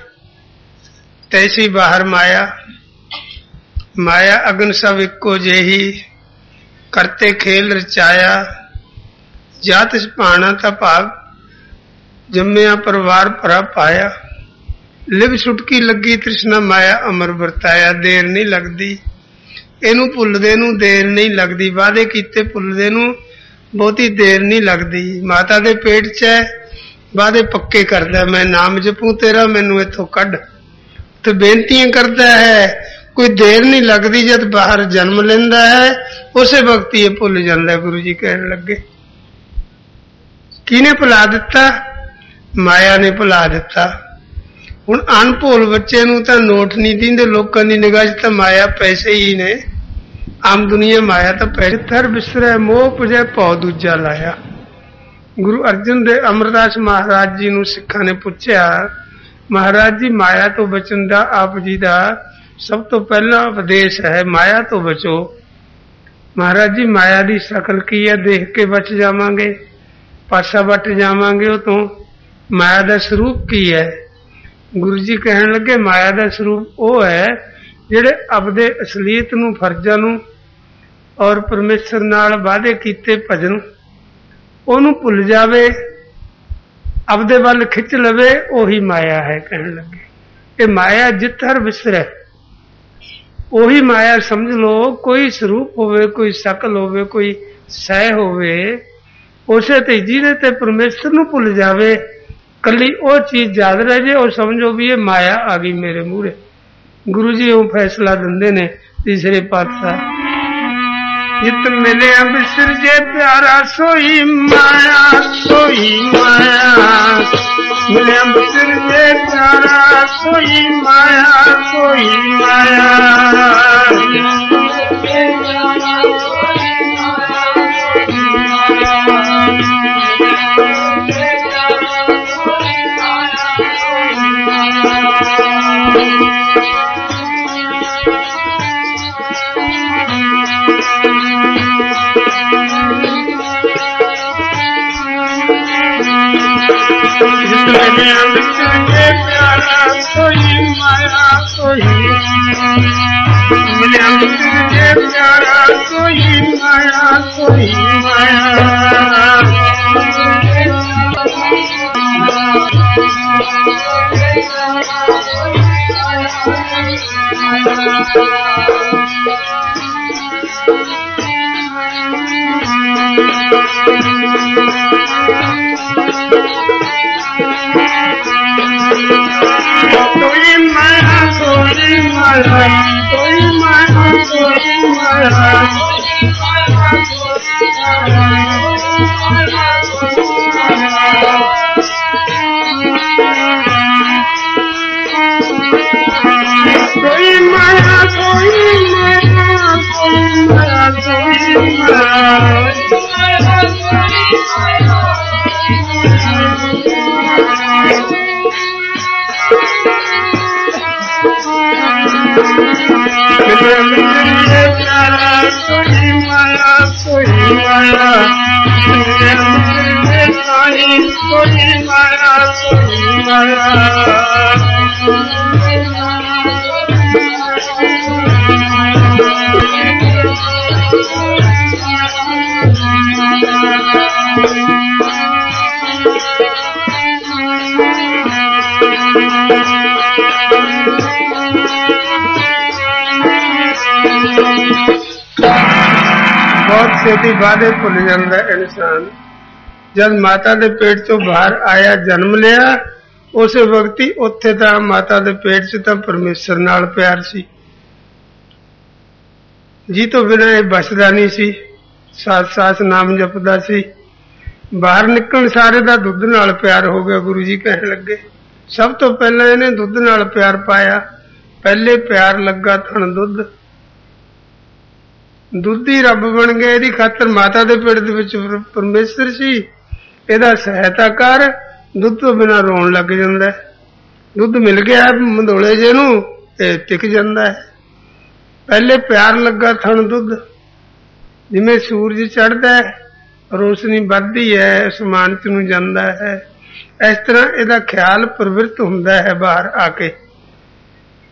तैसी बाहर माया, माया अगन सब इको जेही करते खेल रचाया। जात पाना था भाग जम्मिया परिवार भरा पाया। लिव छुटकी लगी तृष्णा माया अमर वरताया। देर नहीं लगती इनू भुलदे नू, देर नहीं लगती वादे कीते भुलदे नू बहुती देर नहीं लगती। माता दे पेट च है, वादे पक्के करदा मैं नाम जपूं तेरा मैनू इथों कढ, तो बेनतियां करता है। कोई देर नहीं लगती, जब बाहर जन्म लेंदा है उसे वक्त ही भुल जांदा। गुरु जी कहन लगे किने भुला दिता? माया ने भुला दिता। हुण अनभोल बच्चे नूं तां नोट नहीं दींदे, लोकां दी निगाह च तां माया पैसे ही ने। आम दुनिया माया तो पैसे थर बिसरै मोह पुजै भौ दूजा लाया। गुरु अर्जन दे अमरदास महाराज जी नूं सिखां ने पुछया, महाराज जी माया तो बचन दा आप जी दा सब तो पहला उपदेश है, माया तो बचो। महाराज जी माया दी शकल की है, देख के बच जावांगे, पासा बट जावांगे। वो तो माया दा स्वरूप की है? गुरु जी कहन लगे माया दा स्वरूप वो है ਜਿਹੜੇ ਆਪਦੇ ਅਸਲੀਅਤ ਨੂੰ, ਫਰਜ਼ਾਂ ਨੂੰ ਔਰ ਪਰਮੇਸ਼ਰ ਨਾਲ ਵਾਅਦੇ ਕੀਤੇ ਭਜਨ ਉਹਨੂੰ ਭੁੱਲ ਜਾਵੇ, ਆਪਦੇ ਵੱਲ ਖਿੱਚ ਲਵੇ, ਉਹੀ ਮਾਇਆ ਹੈ। ਕਹਿਣ ਲੱਗੇ ਇਹ ਮਾਇਆ ਜਿੱਤ ਹਰ ਵਿਸਰੈ, ਉਹੀ ਮਾਇਆ ਸਮਝ ਲਓ। ਕੋਈ ਸਰੂਪ ਹੋਵੇ, ਕੋਈ ਸ਼ਕਲ ਹੋਵੇ, ਕੋਈ ਸਹਿ ਹੋਵੇ, ਉਸੇ ਤੇ ਜਿਹਦੇ ਤੇ ਪਰਮੇਸ਼ਰ ਨੂੰ ਭੁੱਲ ਜਾਵੇ, ਕੱਲੀ ਉਹ ਚੀਜ਼ ਯਾਦ ਰਹਿ ਜੇ, ਉਹ ਸਮਝੋ ਵੀ ਇਹ ਮਾਇਆ ਆ ਗਈ ਮੇਰੇ ਮੂਹਰੇ। गुरु जी वो फैसला देंदे ने तीसरे पातशाह, जित मिले बिसर जे प्यारा सोई माया, सोई माया मिले बिसर जे प्यारा सोई माया, सोई माया। बहुत छेती वादे भुल जाता इंसान। जब माता के पेट चो बाहर आया जन्म लिया उस वक्त ही उत्थे तां माता के पेट च तां परमेश्वर नाल प्यार सी जी, तो बिना ये बसदा नहीं सी, साथ साथ नाम जपदा सी। बाहर निकल सारे दा दुध नाल प्यार हो गया। गुरु जी कहन लगे सब तो पहला इन्हें दुध नाल प्यार पाया, पहले प्यार लगा थन दुध, दुध ही रब बन गया। इहदी खातर माता दे पेट दे विच परमेश्वर सी, इहदा सहायता कर। दुध तो बिना रोन लग जांदा है, दुध मिल गया मंदोले जे नूं ते टिक जांदा है। पहले प्यार लगा थन दुध, जिवें सूरज चढ़दा है रोशनी बढ़दी है आसमान च नूं जांदा है, इस तरह इहदा ख्याल प्रवृत्त हुंदा है बाहर आके।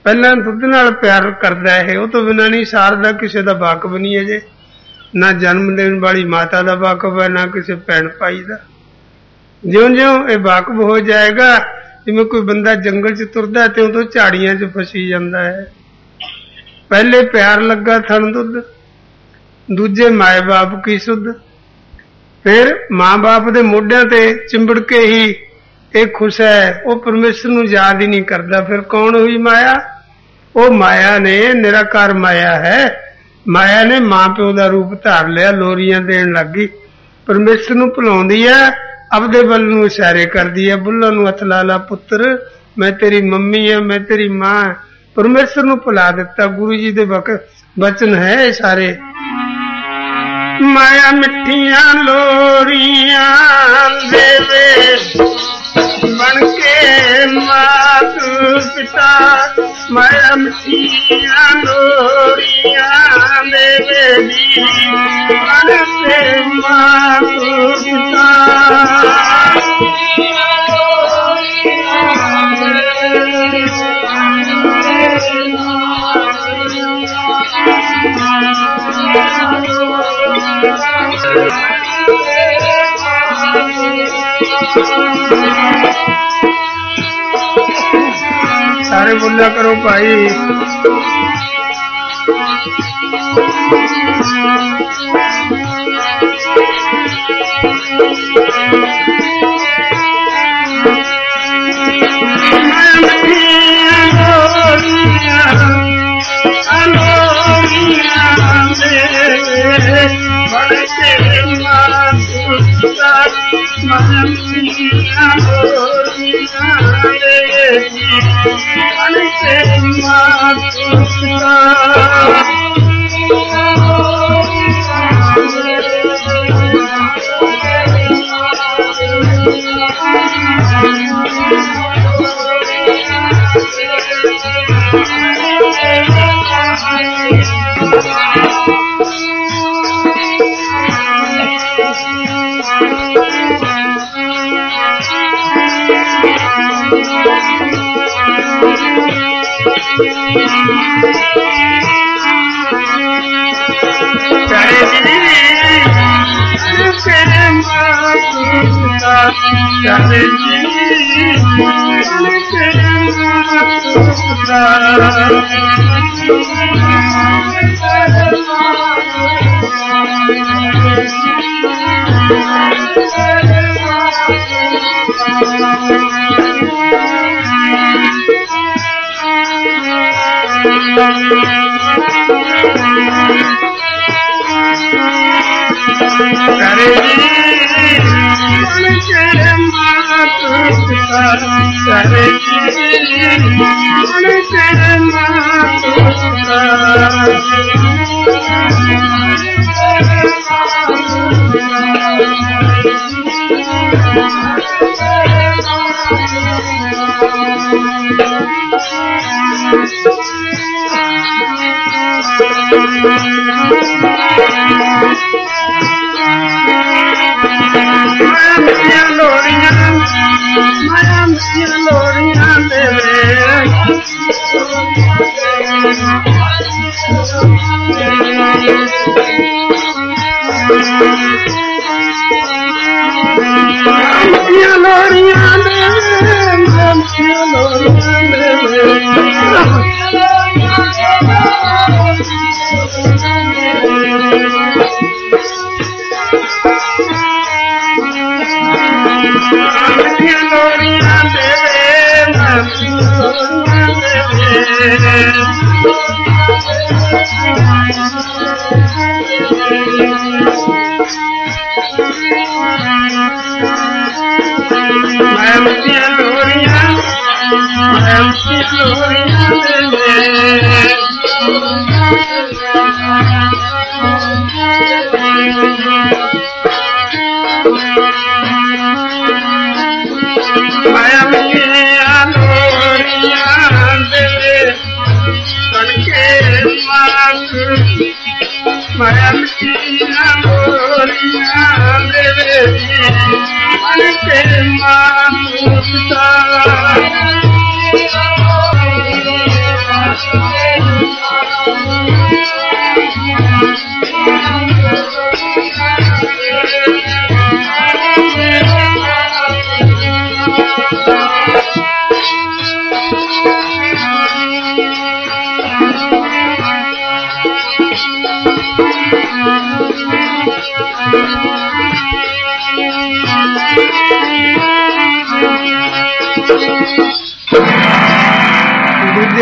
पहला दुध नाल प्यार करदा है, वो तो बिना नहीं सारदा, किसी दा वाकफ नहीं है जे, ना जन्म देण वाली माता दा वाकफ है, ना किसी भैण भाई दा। ज्यों ज्यों ये वाकफ हो जाएगा, जिवें कोई बंदा जंगल च तुरदा है त्यों तो झाड़ियां च फसी जांदा है। पहले प्यार लगा थन दुध, दूजे माए बाप की सुध, फिर मां बाप दे मोढियां ते चिंबड़ के ही एक खुश है, वो परमेश्वर नूं याद ही नहीं करता। फिर कौन हुई माया? वो माया ने निराकार माया है, माया ने मां प्यो का रूप धार लिया, लोरियां देन लग गई, परमेश्वर नूं भुलाउंदी है, अपने बल नूं इशारे करदी है। बुल्लां नूं हथ ला ला पुत्र, मैं तेरी मम्मी है, मैं तेरी मां। परमेश्वर नूं भुला दिता। गुरु जी दे वचन है सारे। माया मिठियां लोरियां देवे बनके मात पिता, माया मिठियां लोरियां देवे जी बनके मात पिता। सारे बोला करो भाई। मां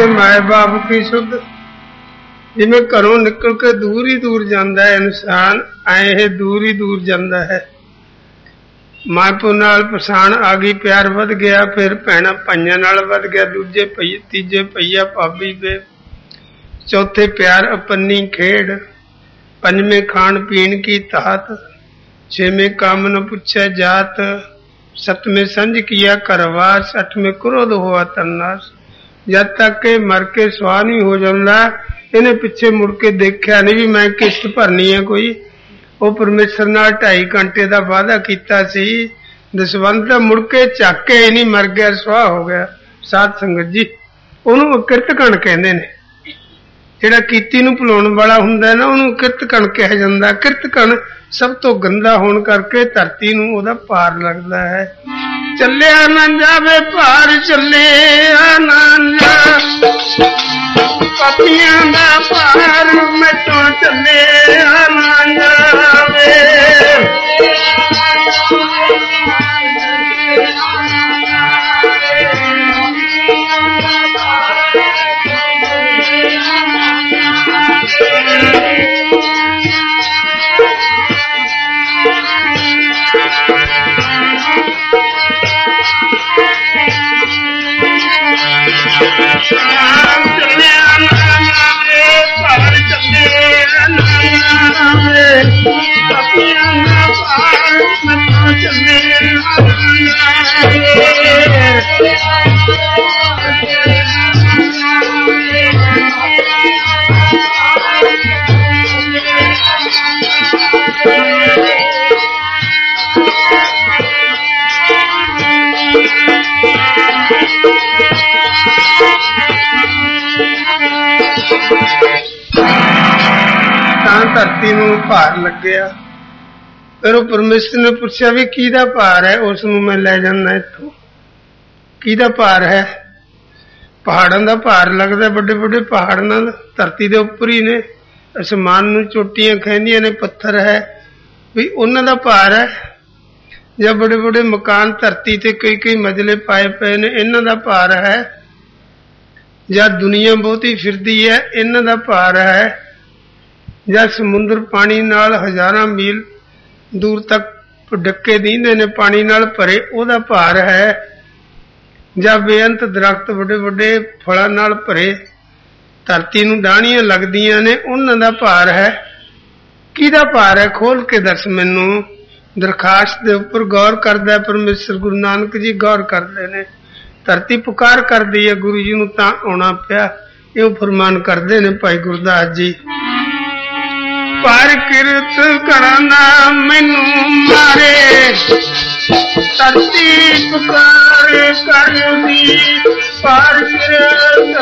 माए बाप की सुध जिमें घरों निकल के दूर ही दूर जाता है इंसान आए दूर ही दूर जाता है। मां प्यो नाल पछाण आ गई, प्यार वध गया, फिर भैणा भाइयां नाल वध गया, दूजे भई तीजे भैया भाभी बे, चौथे प्यार अपनी खेड़, पंजवें खान पीन की तात, छेवें काम न पूछे जात, सतवें संज किया करवास, अठवें क्रोध हुआ तन्नास। जद तक के मर के सुहा नहीं हो जाता इन्हें पिछे मुड़ के देखा नहीं भी मैं किस्त भरनी है कोई। वो परमेश्वर नाल 2.5 घंटे का वादा किया सी, दसवंत मुड़ के झक के ही नहीं, मर गया सुहा हो गया। साध संगत जी उन्होंने किरतकण कहते ने, जिहड़ा कीती नूं भुलाउण वाला हुंदा ना उन्होंने किरतकण कहा जांदा। किरतकण सब तो गंदा होने करके धरती नूं ओहदा पार लगता है। चलिया ना जावे पार, चलिया ना जा पापियां दा पार, मैथों चलिया ना जावे। ਤਾਂ ਧਰਤੀ ਨੂੰ ਭਾਰ ਲੱਗਿਆ। ਫਿਰ ਉਹ ਪਰਮੇਸ਼ਰ ਨੇ ਪੁੱਛਿਆ ਵੀ ਕਿਹਦਾ ਭਾਰ ਹੈ, ਉਸ ਨੂੰ ਮੈਂ ਲੈ ਜਾਂਦਾ ਇੱਥੋਂ। ਕਿਹਦਾ ਭਾਰ ਹੈ? ਪਹਾੜਾਂ ਦਾ ਭਾਰ ਲੱਗਦਾ, ਵੱਡੇ ਵੱਡੇ ਪਹਾੜ ਨਾਲ ਧਰਤੀ ਦੇ ਉੱਪਰ ਹੀ ਨੇ, ਅਸਮਾਨ ਨੂੰ ਚੋਟੀਆਂ ਖਹਿੰਦੀਆਂ ਨੇ, ਪੱਥਰ ਹੈ, ਵੀ ਉਹਨਾਂ ਦਾ ਭਾਰ ਹੈ। ਜਾਂ ਬੜੇ ਬੜੇ ਮਕਾਨ ਧਰਤੀ ਤੇ ਕਈ ਕਈ ਮੰਜ਼ਲੇ ਪਾਏ ਪਏ ਨੇ, ਇਹਨਾਂ ਦਾ ਭਾਰ ਹੈ। ਜਾਂ ਦੁਨੀਆ ਬਹੁਤੀ ਫਿਰਦੀ ਹੈ, ਇਹਨਾਂ ਦਾ ਭਾਰ ਹੈ। ਜਾਂ ਸਮੁੰਦਰ ਪਾਣੀ ਨਾਲ ਹਜ਼ਾਰਾਂ ਮੀਲ ਦੂਰ ਤੱਕ ਡੱਕੇ ਦੀਂਦੇ ਨੇ, ਪਾਣੀ ਨਾਲ ਭਰੇ, ਉਹਦਾ ਭਾਰ ਹੈ। ਜਾਂ ਬੇਅੰਤ ਦਰਖਤ ਵੱਡੇ ਵੱਡੇ ਫਲਾਂ ਨਾਲ ਭਰੇ, ਧਰਤੀ ਨੂੰ ਡਾਹਣੀਆਂ ਲੱਗਦੀਆਂ ਨੇ, ਉਹਨਾਂ ਦਾ ਭਾਰ ਹੈ। ਕਿਹਦਾ ਭਾਰ ਹੈ? ਖੋਲ ਕੇ ਦੱਸ ਮੈਨੂੰ। ਦਰਖਾਸਤ ਦੇ ਉੱਪਰ ਗੌਰ ਕਰਦਾ ਪਰਮੇਸ਼ਰ। ਗੁਰੂ ਨਾਨਕ ਜੀ ਗੌਰ ਕਰਦੇ ਨੇ। ਧਰਤੀ ਪੁਕਾਰ ਕਰਦੀ ਹੈ ਗੁਰੂ ਜੀ ਨੂੰ, ਤਾਂ ਆਉਣਾ ਪਿਆ। ਇਹ ਫਰਮਾਨ ਕਰਦੇ ਨੇ ਭਾਈ ਗੁਰਦਾਸ ਜੀ। ਪਰ ਕਿਰਤ ਕਰਨਾ ਮੈਨੂੰ ਮਾਰੇ, ਧਰਤੀ ਪੁਕਾਰ ਕਰਦੀ। ਪਰ ਕਿਰਤ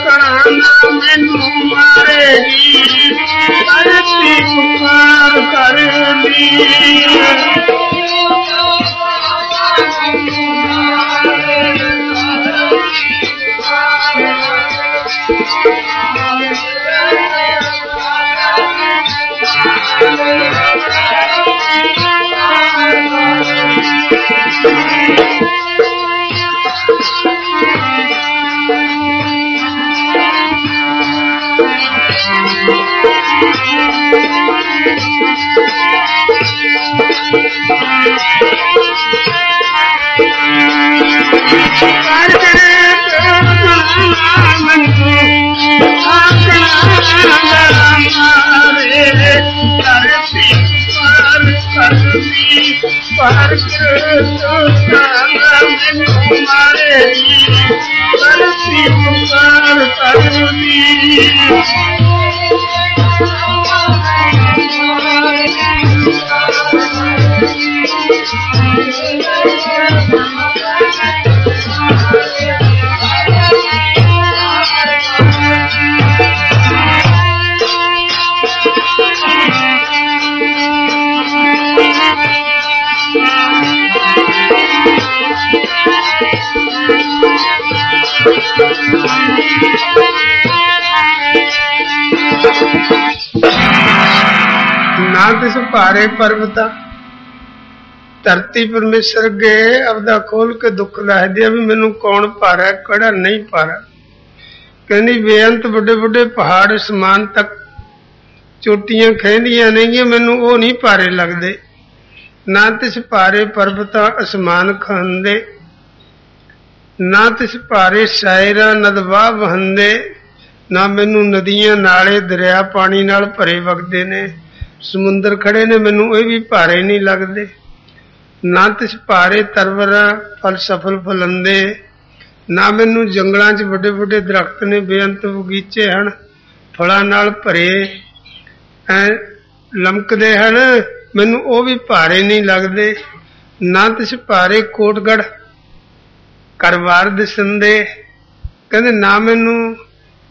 ਕਰਨਾ ਮੈਨੂੰ ਮਾਰੇਗੀ, ਧਰਤੀ ਪੁਕਾਰ ਕਰਦੀ। ਨਾ ਤਿਸ ਭਾਰੇ ਪਰਬਤਾਂ। ਧਰਤੀ ਪਰਮੇਸ਼ਰ ਅੱਗੇ ਆਪਦਾ ਖੋਲ ਕੇ ਦੁੱਖ ਦੱਸਦੀ ਆ ਵੀ ਮੈਨੂੰ ਕੌਣ ਭਾਰਾ, ਕਿਹੜਾ ਨਹੀਂ ਭਾਰਾ। ਕਹਿੰਦੀ ਬੇਅੰਤ ਵੱਡੇ ਵੱਡੇ ਪਹਾੜ ਅਸਮਾਨ ਤੱਕ ਚੋਟੀਆਂ ਖਹਿੰਦੀਆਂ ਨੇਗੀਆਂ, ਮੈਨੂੰ ਉਹ ਨਹੀਂ ਭਾਰੇ ਲੱਗਦੇ। ਨਾ ਤਿਸ ਭਾਰੇ ਪਰਬਤਾਂ ਅਸਮਾਨ ਖਾਂਦੇ, ਨਾ ਤਿਸ ਭਾਰੇ ਸ਼ਾਇਰਾਂ ਨਦਵਾ ਵਹੰਦੇ। ਨਾ ਮੈਨੂੰ ਨਦੀਆਂ ਨਾਲੇ ਦਰਿਆ ਪਾਣੀ ਨਾਲ ਭਰੇ ਵਗਦੇ ਨੇ, ਸਮੁੰਦਰ ਖੜੇ ਨੇ, ਮੈਨੂੰ ਇਹ ਵੀ ਭਾਰੇ ਨਹੀਂ ਲੱਗਦੇ। ਨਾ ਤਿਸ ਭਾਰੇ ਤਰਵਰਾ ਫਲ ਸਫਲ ਫਲੰਦੇ। ਨਾ ਮੈਨੂੰ ਜੰਗਲਾਂ 'ਚ ਵੱਡੇ ਵੱਡੇ ਦਰਖਤ ਨੇ, ਬੇਅੰਤ ਬਗੀਚੇ ਹਨ, ਫਲਾਂ ਨਾਲ ਭਰੇ ਲਮਕਦੇ ਹਨ, ਮੈਨੂੰ ਉਹ ਵੀ ਭਾਰੇ ਨਹੀਂ ਲੱਗਦੇ। ਨਾ ਤਿਸ ਭਾਰੇ ਕੋਟਗੜ੍ਹ ਕਰਵਾਰ ਦਿਸੰਦੇ। ਕਹਿੰਦੇ ਨਾ ਮੈਨੂੰ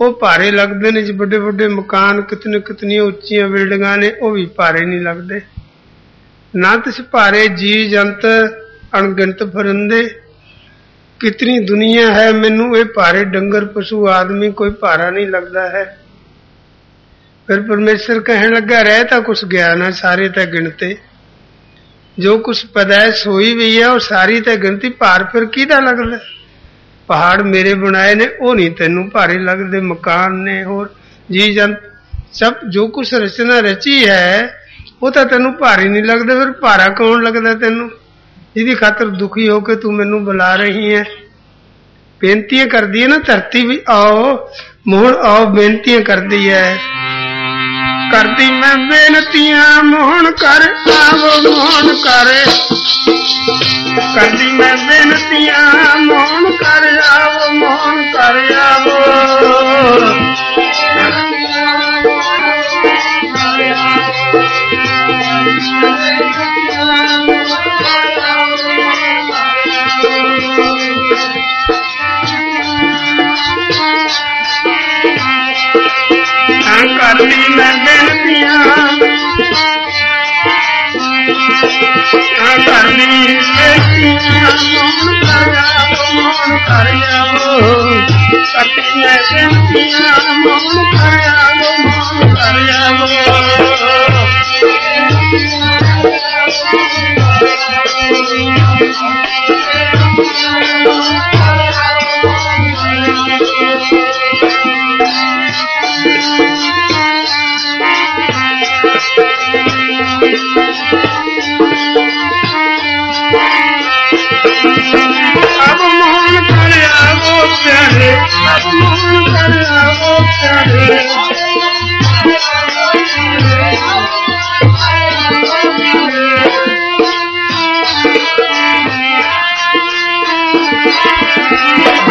ਉਹ ਭਾਰੇ ਲੱਗਦੇ ਨੇ, ਜੀ ਵੱਡੇ ਵੱਡੇ ਮਕਾਨ, ਕਿਤਨੀਆਂ ਉੱਚੀਆਂ ਬਿਲਡਿੰਗਾਂ ਨੇ, ਉਹ ਵੀ ਭਾਰੇ ਨਹੀਂ ਲੱਗਦੇ। ਨਾ ਤਿਸ ਭਾਰੇ ਜੀ ਜੰਤ ਅਣਗਿਣਤ ਫਿਰੰਦੇ। ਕਿਤਨੀ ਦੁਨੀਆ ਹੈ, ਮੈਨੂੰ ਇਹ ਭਾਰੇ ਡੰਗਰ ਪਸ਼ੂ ਆਦਮੀ ਕੋਈ ਭਾਰਾ ਨਹੀਂ ਲੱਗਦਾ ਹੈ। ਫਿਰ ਪਰਮੇਸ਼ਰ ਕਹਿਣ ਲੱਗਾ ਰਹਿ ਤਾਂ ਕੁਛ ਗਿਆ ਨਾ, ਸਾਰੇ ਤਾਂ ਗਿਣਤੇ। ਜੋ ਕੁਛ ਪੈਦਾਇਸ਼ ਹੋਈ ਵੀ ਹੈ ਉਹ ਸਾਰੀ ਤਾਂ ਗਿਣਤੀ, ਭਾਰ ਫਿਰ ਕਿਹਦਾ ਲੱਗਦਾ? ਪਹਾੜ ਮੇਰੇ ਬਣਾਏ ਨੇ, ਉਹ ਨਹੀਂ ਤੈਨੂੰ ਭਾਰੇ ਲੱਗਦੇ। ਮਕਾਨ ਨੇ, ਹੋਰ ਜੀ ਜੰਤ, ਸਭ ਜੋ ਕੁਛ ਰਚਨਾ ਰਚੀ ਹੈ ਉਹ ਤਾਂ ਤੈਨੂੰ ਭਾਰੀ ਨਹੀਂ ਲੱਗਦਾ। ਫਿਰ ਭਾਰਾ ਕੌਣ ਲੱਗਦਾ ਤੈਨੂੰ, ਜਿਹਦੀ ਖਾਤਰ ਦੁਖੀ ਹੋ ਕੇ ਤੂੰ ਮੈਨੂੰ ਬੁਲਾ ਰਹੀ ਹੈ? ਬੇਨਤੀਆਂ ਕਰਦੀ ਹੈ ਨਾ ਧਰਤੀ ਵੀ, ਆਓ ਮੋਹਣ ਆਓ, ਬੇਨਤੀਆਂ ਕਰਦੀ ਹੈ। ਕਰਦੀ ਮੈਂ ਬੇਨਤੀਆਂ ਮੋਹਣ ਕਰ ਆਵੋ, ਮੋਹਣ ਕਰ। ਕਰਦੀ ਮੈਂ ਬੇਨਤੀਆਂ ਮੋਹਣ ਕਰ ਆਵੋ, ਮੋਹਣ ਕਰ ਆਵੋ। ਕਰਦੀ ਮੈਂ बेनतियां करनी बेनतियां मौन कर जाओ करती मैं बेनतियां मौन कर जाओ अब मोहन कर आओ प्यारे अब मोहन कर आओ प्यारे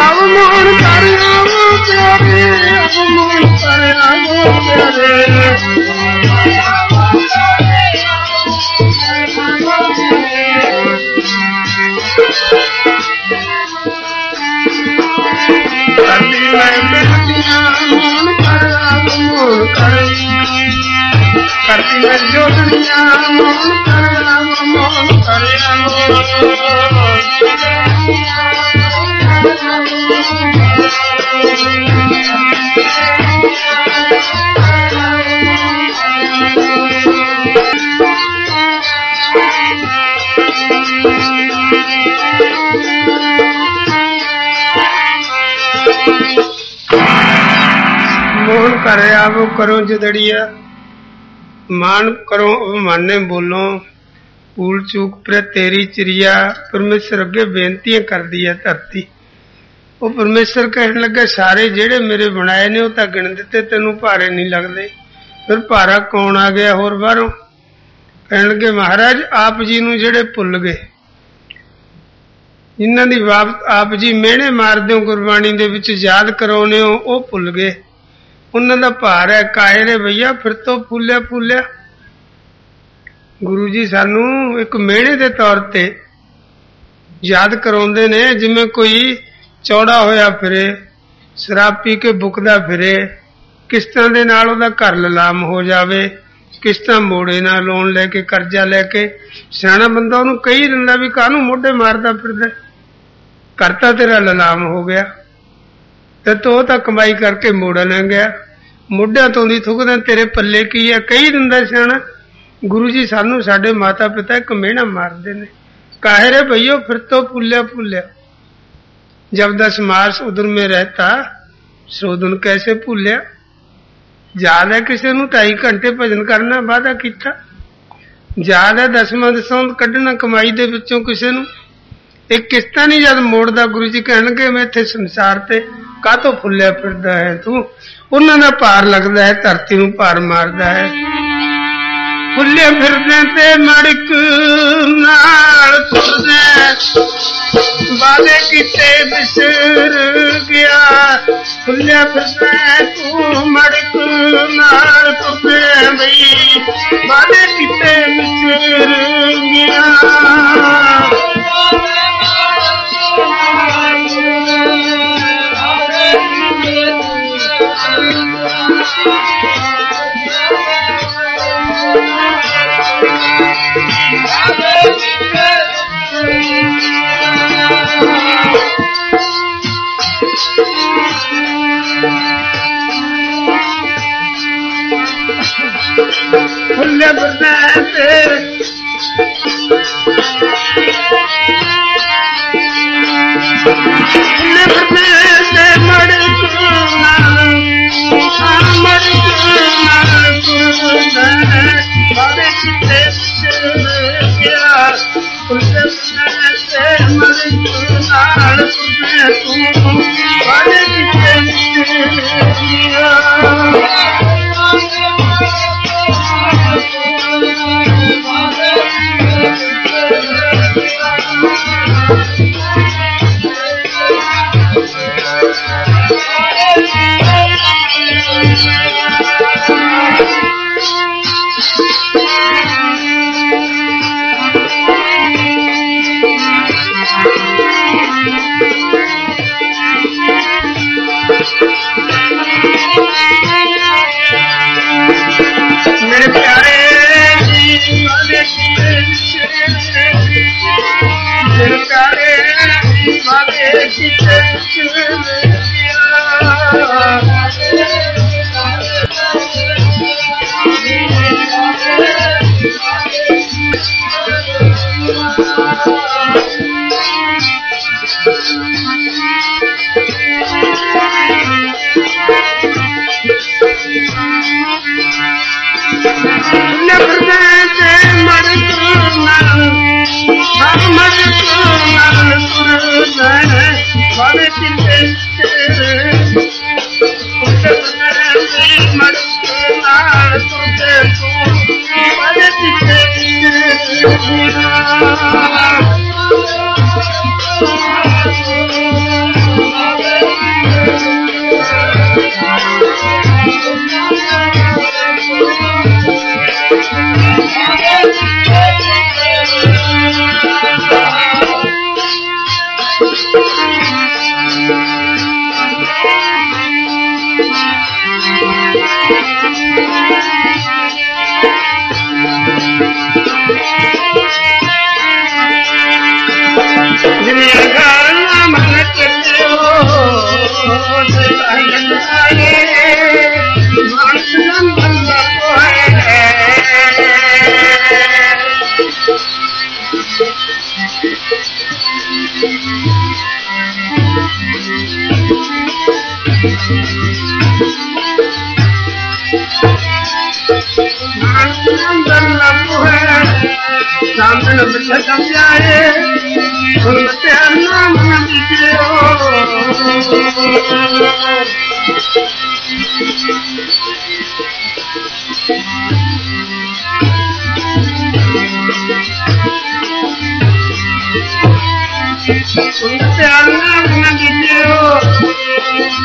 अब मोहन कर आओ प्यारे अब मोहन कर आओ प्यारे करती मैं बेनतियां मौन कर करती मैं जोड़नियां मौन कर मोहन कर आवो करो जदड़िया मान करो अभिमाने बोलो भूल चूक पर तेरी चिरिया परमेश्वर अगे बेनतियां कर दी है धरती वो परमेश्वर कहन लगे सारे जेड़े मेरे बनाए ने वो तो गिन दिते तेनू भारे नहीं लगते फिर भारा कौन आ गया होर बाहरों कहन लगे महाराज आप जी नू जेड़े भुल गए जिन्हां दी आप जी मेहने मारदे हो गुरबाणी दे विच याद कराउने हो वो भुल गए उन्हां दा भार है काहे रे भैया फिर तो फूलिया फूलिया गुरु जी सानू एक मेहने दे तौर ते याद कराउंदे ने जिवें कोई चौड़ा होया फिरे शराब पी के बुकदा फिरे किस्तां दे नाल ओहदा घर ललाम हो जावे किस्तां मोड़े ना लोन लेके कर्जा लेके सियाणा बंदा ओनू कही दिंदा भी काहनू मोढे मारदा फिरदा करता तेरा ललाम हो गया ते तो कमाई करके मोड़न गया मोढियां तो दी थुकदा तेरे पल्ले की है कही दिंदा सियाणा गुरु जी सानू साडे माता पिता एक मेहना मारदे ने काहे रे भईयो फिर तो फूलिया फूलिया जब 10 मार्च उधर में रहता सोधन कैसे भूलिया याद है किसी नू 2.5 घंटे भजन करना वादा किया याद है 10वां दसौंद कढ़ना कमाई दे विचों किसी नू एक किस्ता नहीं जद मोड़दा गुरु जी कहणगे मैं इत्थे संसार ते काहतों फुलिया फिरदा है तू उन्हां दा भार लगदा है धरती नू भार मारदा है फुलिया फिरदे ते मड़क नाल तुरदे वादे किते बिसर गया फुलिया फिरदे तू मड़क नाल तुरदे बई वादे किते बिसर गया फुल्ले बरसाते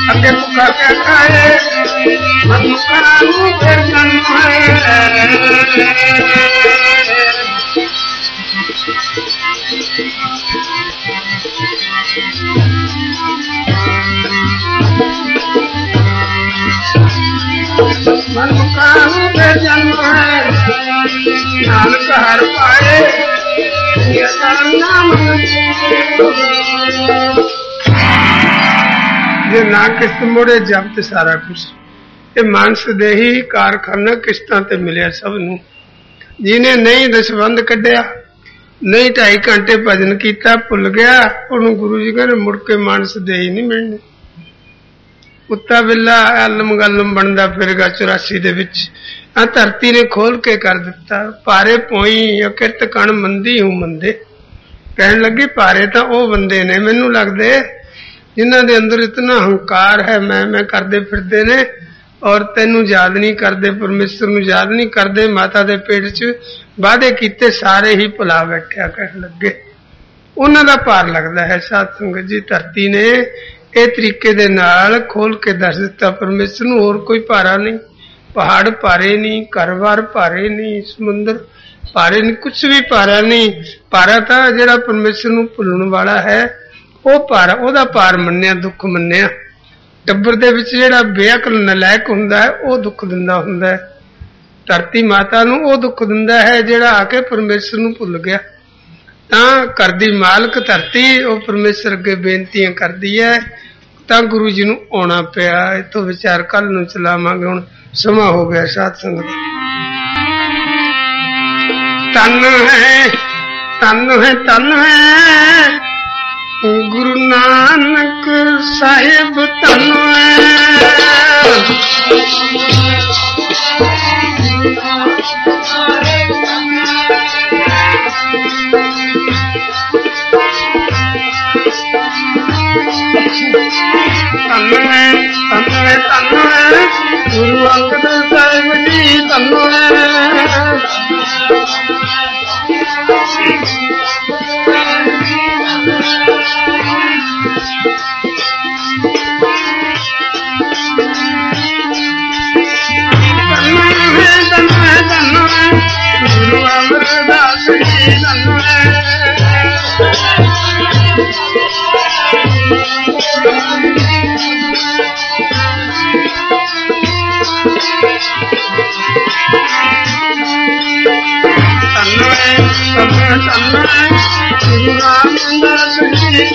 अगे भुखा क्या खाए जन्म है नानक हर पाए जे ना किस्त मुड़े जब्त सारा कुछ ये मानस दे ही कारखाना किस्तां ते मिलिया सब नूं जिन्हें नहीं दसबंध कढ़िया नहीं 2.5 घंटे भजन किया भुल गया उन्होंने गुरु जी कहने मुड़ के मानस दे ही नहीं मिलने कुत्ता बिल्ला अलम गलम बनता फिरेगा 84 दे विच आ धरती ने खोल के कर दिता पारे पोई अकिरत कण मंदी हूं मंदे कहन लगी पारे तो वह बंदे ने मैनू लगदे जिन्हां दे अंदर इतना हंकार है मैं करदे फिरदे ने और तेनू याद नहीं करदे परमेश्वर नू याद नहीं करदे माता दे पेट च वादे कीते सारे ही भुला बैठा कहन लगे उन्हां दा भार लगदा है। साध संगत जी धरती ने ए तरीके दे नाल खोल के दस दिता परमेश्वर नू होर कोई भारा नहीं पहाड़ भारे नहीं घर-बार भारे नहीं समुंदर भारे नहीं कुछ भी भारा नहीं भारा तां जिहड़ा परमेश्वर नू भुल्लण वाला है ਉਹ ਭਾਰ ਉਹਦਾ ਭਾਰ ਮੰਨਿਆ ਦੁੱਖ ਮੰਨਿਆ ਟੱਬਰ ਦੇ ਵਿੱਚ ਜਿਹੜਾ ਬੇਅਕਲ ਨਲਾਇਕ ਹੁੰਦਾ ਹੈ ਉਹ ਦੁੱਖ ਦਿੰਦਾ ਹੁੰਦਾ ਹੈ ਧਰਤੀ ਮਾਤਾ ਨੂੰ ਉਹ ਦੁੱਖ ਦਿੰਦਾ ਹੈ ਜਿਹੜਾ ਆ ਕੇ ਪਰਮੇਸ਼ਰ ਨੂੰ ਭੁੱਲ ਗਿਆ ਤਾਂ ਕਰਦੀ ਮਾਲਕ ਧਰਤੀ ਉਹ ਪਰਮੇਸ਼ਰ ਅੱਗੇ ਬੇਨਤੀਆਂ ਕਰਦੀ ਹੈ ਤਾਂ ਗੁਰੂ ਜੀ ਨੂੰ ਆਉਣਾ ਪਿਆ ਇਤੋਂ ਵਿਚਾਰ ਕੱਲ ਨੂੰ ਚਲਾਵਾਂਗੇ ਹੁਣ ਸਮਾਂ ਹੋ ਗਿਆ ਸਾਧ ਸੰਗਤ ਤਨ ਹੈ गुरु नानक साहिब तन गुरु अंगद साहिब जी तन गुरु रामदास जी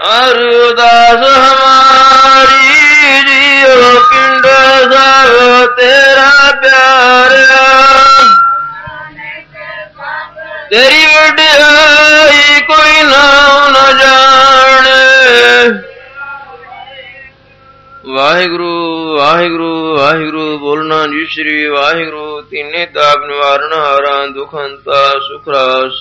अरुदास हमारी जियो पिंड सब तेरा प्यारा, तेरी वड्याई कोई नाम न जाने। वाहिगुरु वाहिगुरु वाहिगुरु बोलना जी श्री वाहिगुरु। तीने ताप निवारण हारा दुख अंता सुख रास,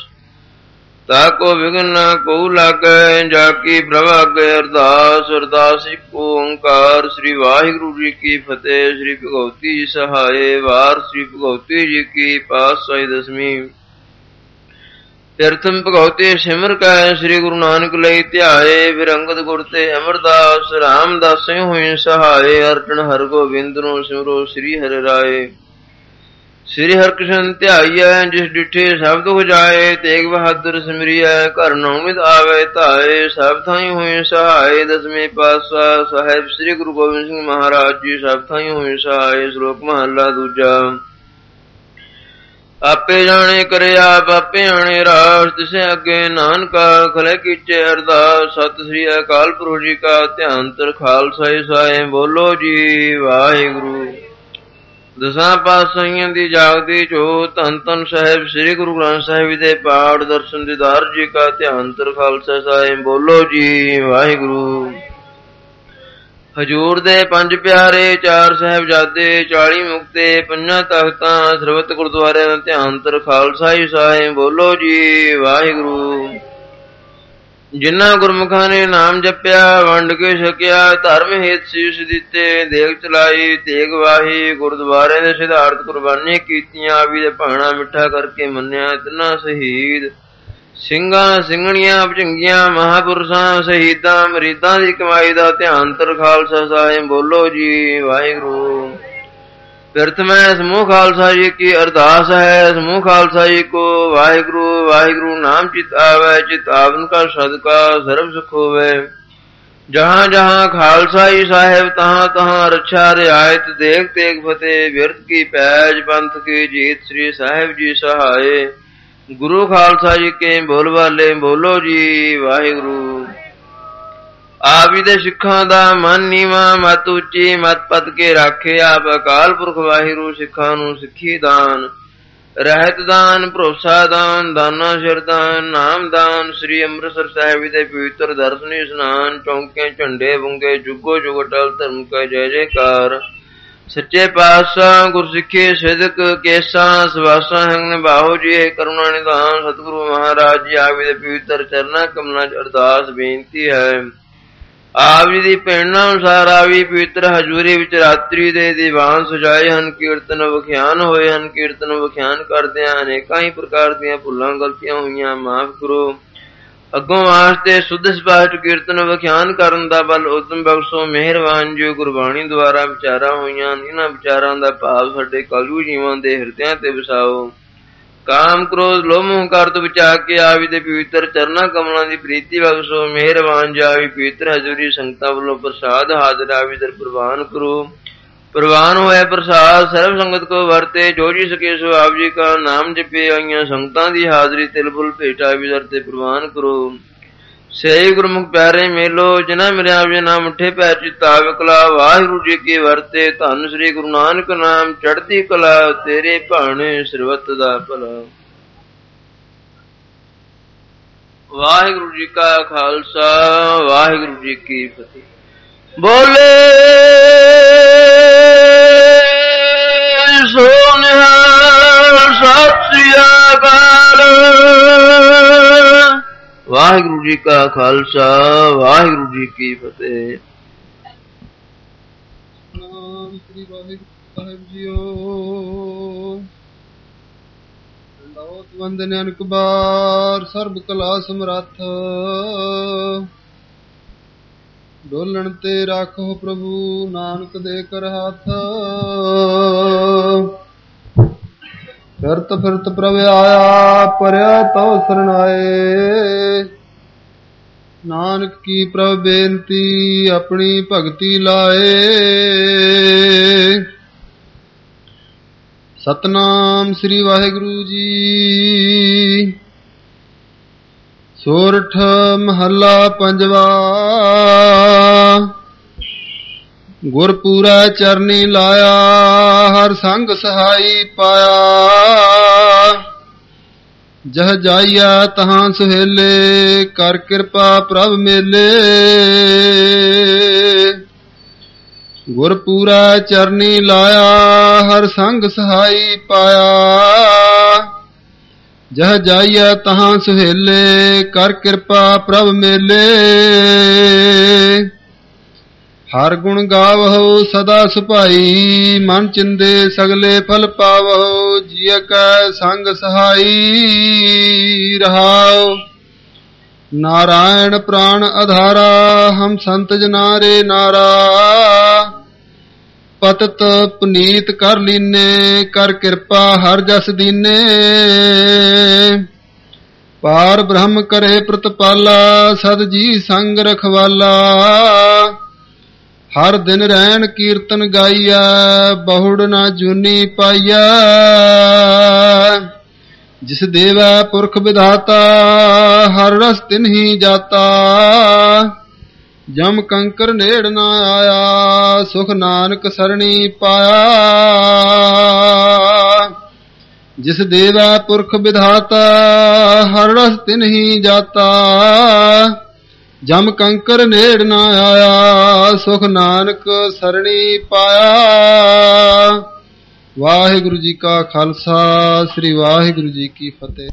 ताको विघ्न को लागे जाकी प्रभागे। अरदास अरदास को ओंकार। श्री वाहिगुरु जी की फतेह। श्री भगवती जी सहाय। वार श्री भगवती जी की पातशाही दसवीं। तीर्थम भगवती सिमर कह श्री गुरु नानक लई ध्याए। फिर अंगद गुर ते अमरदास रामदास हुई सहाय। अर्जन हर गोबिंद नो सिमरो श्री हरि राय। श्री हरकृष्ण ध्याइयै जिस डिठे सब दुख जाए। तेग बहादुर सिमरियै घर नौमित आवे धाए। सब थाई हुई सहाय। दसवें पातशाह साहेब श्री गुरु गोबिंद सिंह महाराज जी सब थाई हुई सहाय। श्लोक महला दूजा। आपे जाने करे आप आपे आने रास, तिसे अगे नानका खले कीचे अरदास। सत श्री अकाल पुरख जी का ध्यान तर खालसा साए। बोलो जी वाहिगुरु। दसां पातशाहियां दी जागदी जोत धन धन साहिब श्री गुरु ग्रंथ साहिब दे पाठ दर्शन दीदार जी का ध्यान तर खालसा साहिब। बोलो जी वाहिगुरु। हजूर दे पंज प्यारे चार साहिबजादे 40 मुक्ते पंजा तख्तां सरबत गुरुद्वारे दा ध्यान तर खालसा साहिब। बोलो जी वाहिगुरु। जिन्ना गुरमुखां ने नाम जप्या वंड के छकिया। धर्म हेत शीश दिते देग चलाई तेग वाही। गुरुद्वारे दे सिद्धार्थ कुर्बानी कीतियां भी दे भाणा मिठा करके मन्निया। तिन्ना शहीद ਸਿੰਘਾਂ ਸਿੰਘਣੀਆਂ ਭਜੰਗੀਆਂ महापुरुषां शहीदां मरीदां दी कमाई दा ध्यान तर खालसा साहिब। बोलो जी वाहिगुरु। प्रथम समूह खालसा जी की अरदास है। समूह खालसा जी को वाहिगुरु वाहिगुरु नाम चित आवे। चित आवन का सदका सर्व सुख होवे। जहां जहां खालसा जी साहेब तहां तहां रक्षा रियायत। देख तेग फतेह बिरत की पैज पंथ की जीत। श्री साहिब जी सहाय। गुरु खालसा जी के बोल वाले। बोलो जी वाहिगुरु। आप जी दे सिखां दा मन नीवा मत उची मत पद के राखे। आप अकाल पुरख वाहिगुरु सिखां नूं सिखी दान रहत दान भरोसा दान दाना सिर दान नाम दान। श्री अमृतसर साहिब दे पवित्र दर्शनी स्नान चौंके झंडे बुंगे जुगो जुग अटल धर्म का जय जयकार। सच्चे पातशाह गुरसिखे सिदक केसा सवासा हंग बाहो जी करुणा निधान। सतगुरु महाराज जी आप जी पवित्र चरना कमलों च अरदास बेनती है। आप जी दी प्रेरणा अनुसार आवी पवित्र हजूरी विच रात्रि दे दीवान सजाए हन। कीर्तन वख्यान होए हन। कीर्तन वख्यान करदियां अनेकां ही प्रकार दीयां भुलां गलतियां होईयां माफ करो। अगों वास्ते शुद्ध स्पष्ट कीर्तन वख्यान करन दा बल उदम बख्शो। मेहरबान जो गुरबाणी द्वारा विचारा होईयां इन्हां विचारां दा भाव साडे कलयु जीवां दे हिरदियां ते वसाओ। काम क्रोध लोभ मोह तो बचा के आवी दे पवित्र चरना कमलों की प्रीति बख्शो। मेहरबान जावी पवित्र हजूरी संगतां वल्लों प्रसाद हाजिर आवी दर प्रवान करो। प्रवान होया प्रसाद सर्व संगत को वरते। जो जी सके सो आप जी का नाम जपे। आईयां संगतां दी हाजरी तिल फुल भेटा भी दर ते प्रवान करो। सही गुरमुख प्यारे मेलो जिन्हां मेरे आप जी नाम उठे पै चिता विकला। वाहिगुरु जी की वरते धन श्री गुरु नानक नाम चढ़ती कला। तेरे भाणे सरबत दा भला। वाहिगुरु जी का खालसा वाहिगुरु जी की फतेह। बोले सो निहाल सत श्री अकाल। वाहिगुरु जी का खालसा वाहिगुरु जी की फतेह। नाम श्री वाहिगुरु साहिब जीओ। दंडवत वंदन अनेक बार सर्ब कला समर्थ। डोलन ते राखो प्रभु नानक दे कर हाथ। फिरत प्रभ आया परया तो सरनाए। नानक की प्रभ बेनती अपनी भगति लाए। सतनाम श्री वाहिगुरु जी। ਸੋਰਠ ਮਹੱਲਾ ਪੰਜਵਾ। ਗੁਰਪੂਰਾ ਚਰਨੀ ਲਾਇਆ, ਹਰ ਸੰਗ ਸਹਾਈ ਪਾਇਆ। ਜਹ ਜਾਈਆ ਤਹਾਂ ਸੁਹੇਲੇ, ਕਰ ਕਿਰਪਾ ਪ੍ਰਭ ਮੇਲੇ। ਗੁਰਪੂਰਾ ਚਰਨੀ ਲਾਇਆ, ਹਰ ਸੰਗ ਸਹਾਈ ਪਾਇਆ। ਜਹ ਜਾਈਆ ਤਹਾਂ ਸੁਹੇਲੇ, ਕਰ ਕਿਰਪਾ ਪ੍ਰਭ ਮੇਲੇ। ਹਰ ਗੁਣ ਗਾਵਹੁ ਸਦਾ ਸੁਭਾਈ, ਮਨ ਚਿੰਦੇ ਸਗਲੇ ਫਲ ਪਾਵਹੁ। ਜਿय ਕੈ ਸੰਗ ਸਹਾਈ ਰਹਾਉ, ਨਾਰਾਇਣ ਪ੍ਰਾਣ ਆਧਾਰਾ। ਹਮ ਸੰਤ ਜਨਾਰੇ ਨਾਰਾ, ਪਤਿਤ ਪੁਨੀਤ ਕਰ ਲੀਨੇ। ਕਰ ਕਿਰਪਾ ਹਰ ਜਸ ਦੀਨੇ, ਪਾਰ ਬ੍ਰਹਮ ਕਰੇ ਪ੍ਰਤਪਾਲਾ। ਸਦ ਜੀ ਸੰਗ ਰਖਵਾਲਾ, ਹਰ ਦਿਨ ਰਹਿਣ ਕੀਰਤਨ ਗਾਈਆ। ਬਹੁੜ ਨਾ ਜੂਨੀ ਪਾਈਆ, ਜਿਸ ਦੇਵੈ ਪੁਰਖ ਵਿਧਾਤਾ। ਹਰ ਰਸ ਤਿਨਹੀ ਜਾਤਾ, ਜਮ ਕੰਕਰ ਨੇੜ ਨਾ ਆਇਆ। ਸੁਖ ਨਾਨਕ ਸਰਣੀ ਪਾਇਆ, ਜਿਸ ਦੇਵੈ ਪੁਰਖ ਵਿਧਾਤਾ। ਹਰ ਰਸ ਤਿਨਹੀ ਜਾਤਾ, ਜਮ ਕੰਕਰ ਨੇੜ ਨਾ ਆਇਆ। ਸੁਖ ਨਾਨਕ ਸਰਣੀ ਪਾਇਆ। ਵਾਹਿਗੁਰੂ ਜੀ ਕਾ ਖਾਲਸਾ, ਸ੍ਰੀ ਵਾਹਿਗੁਰੂ ਜੀ ਕੀ ਫਤਿਹ।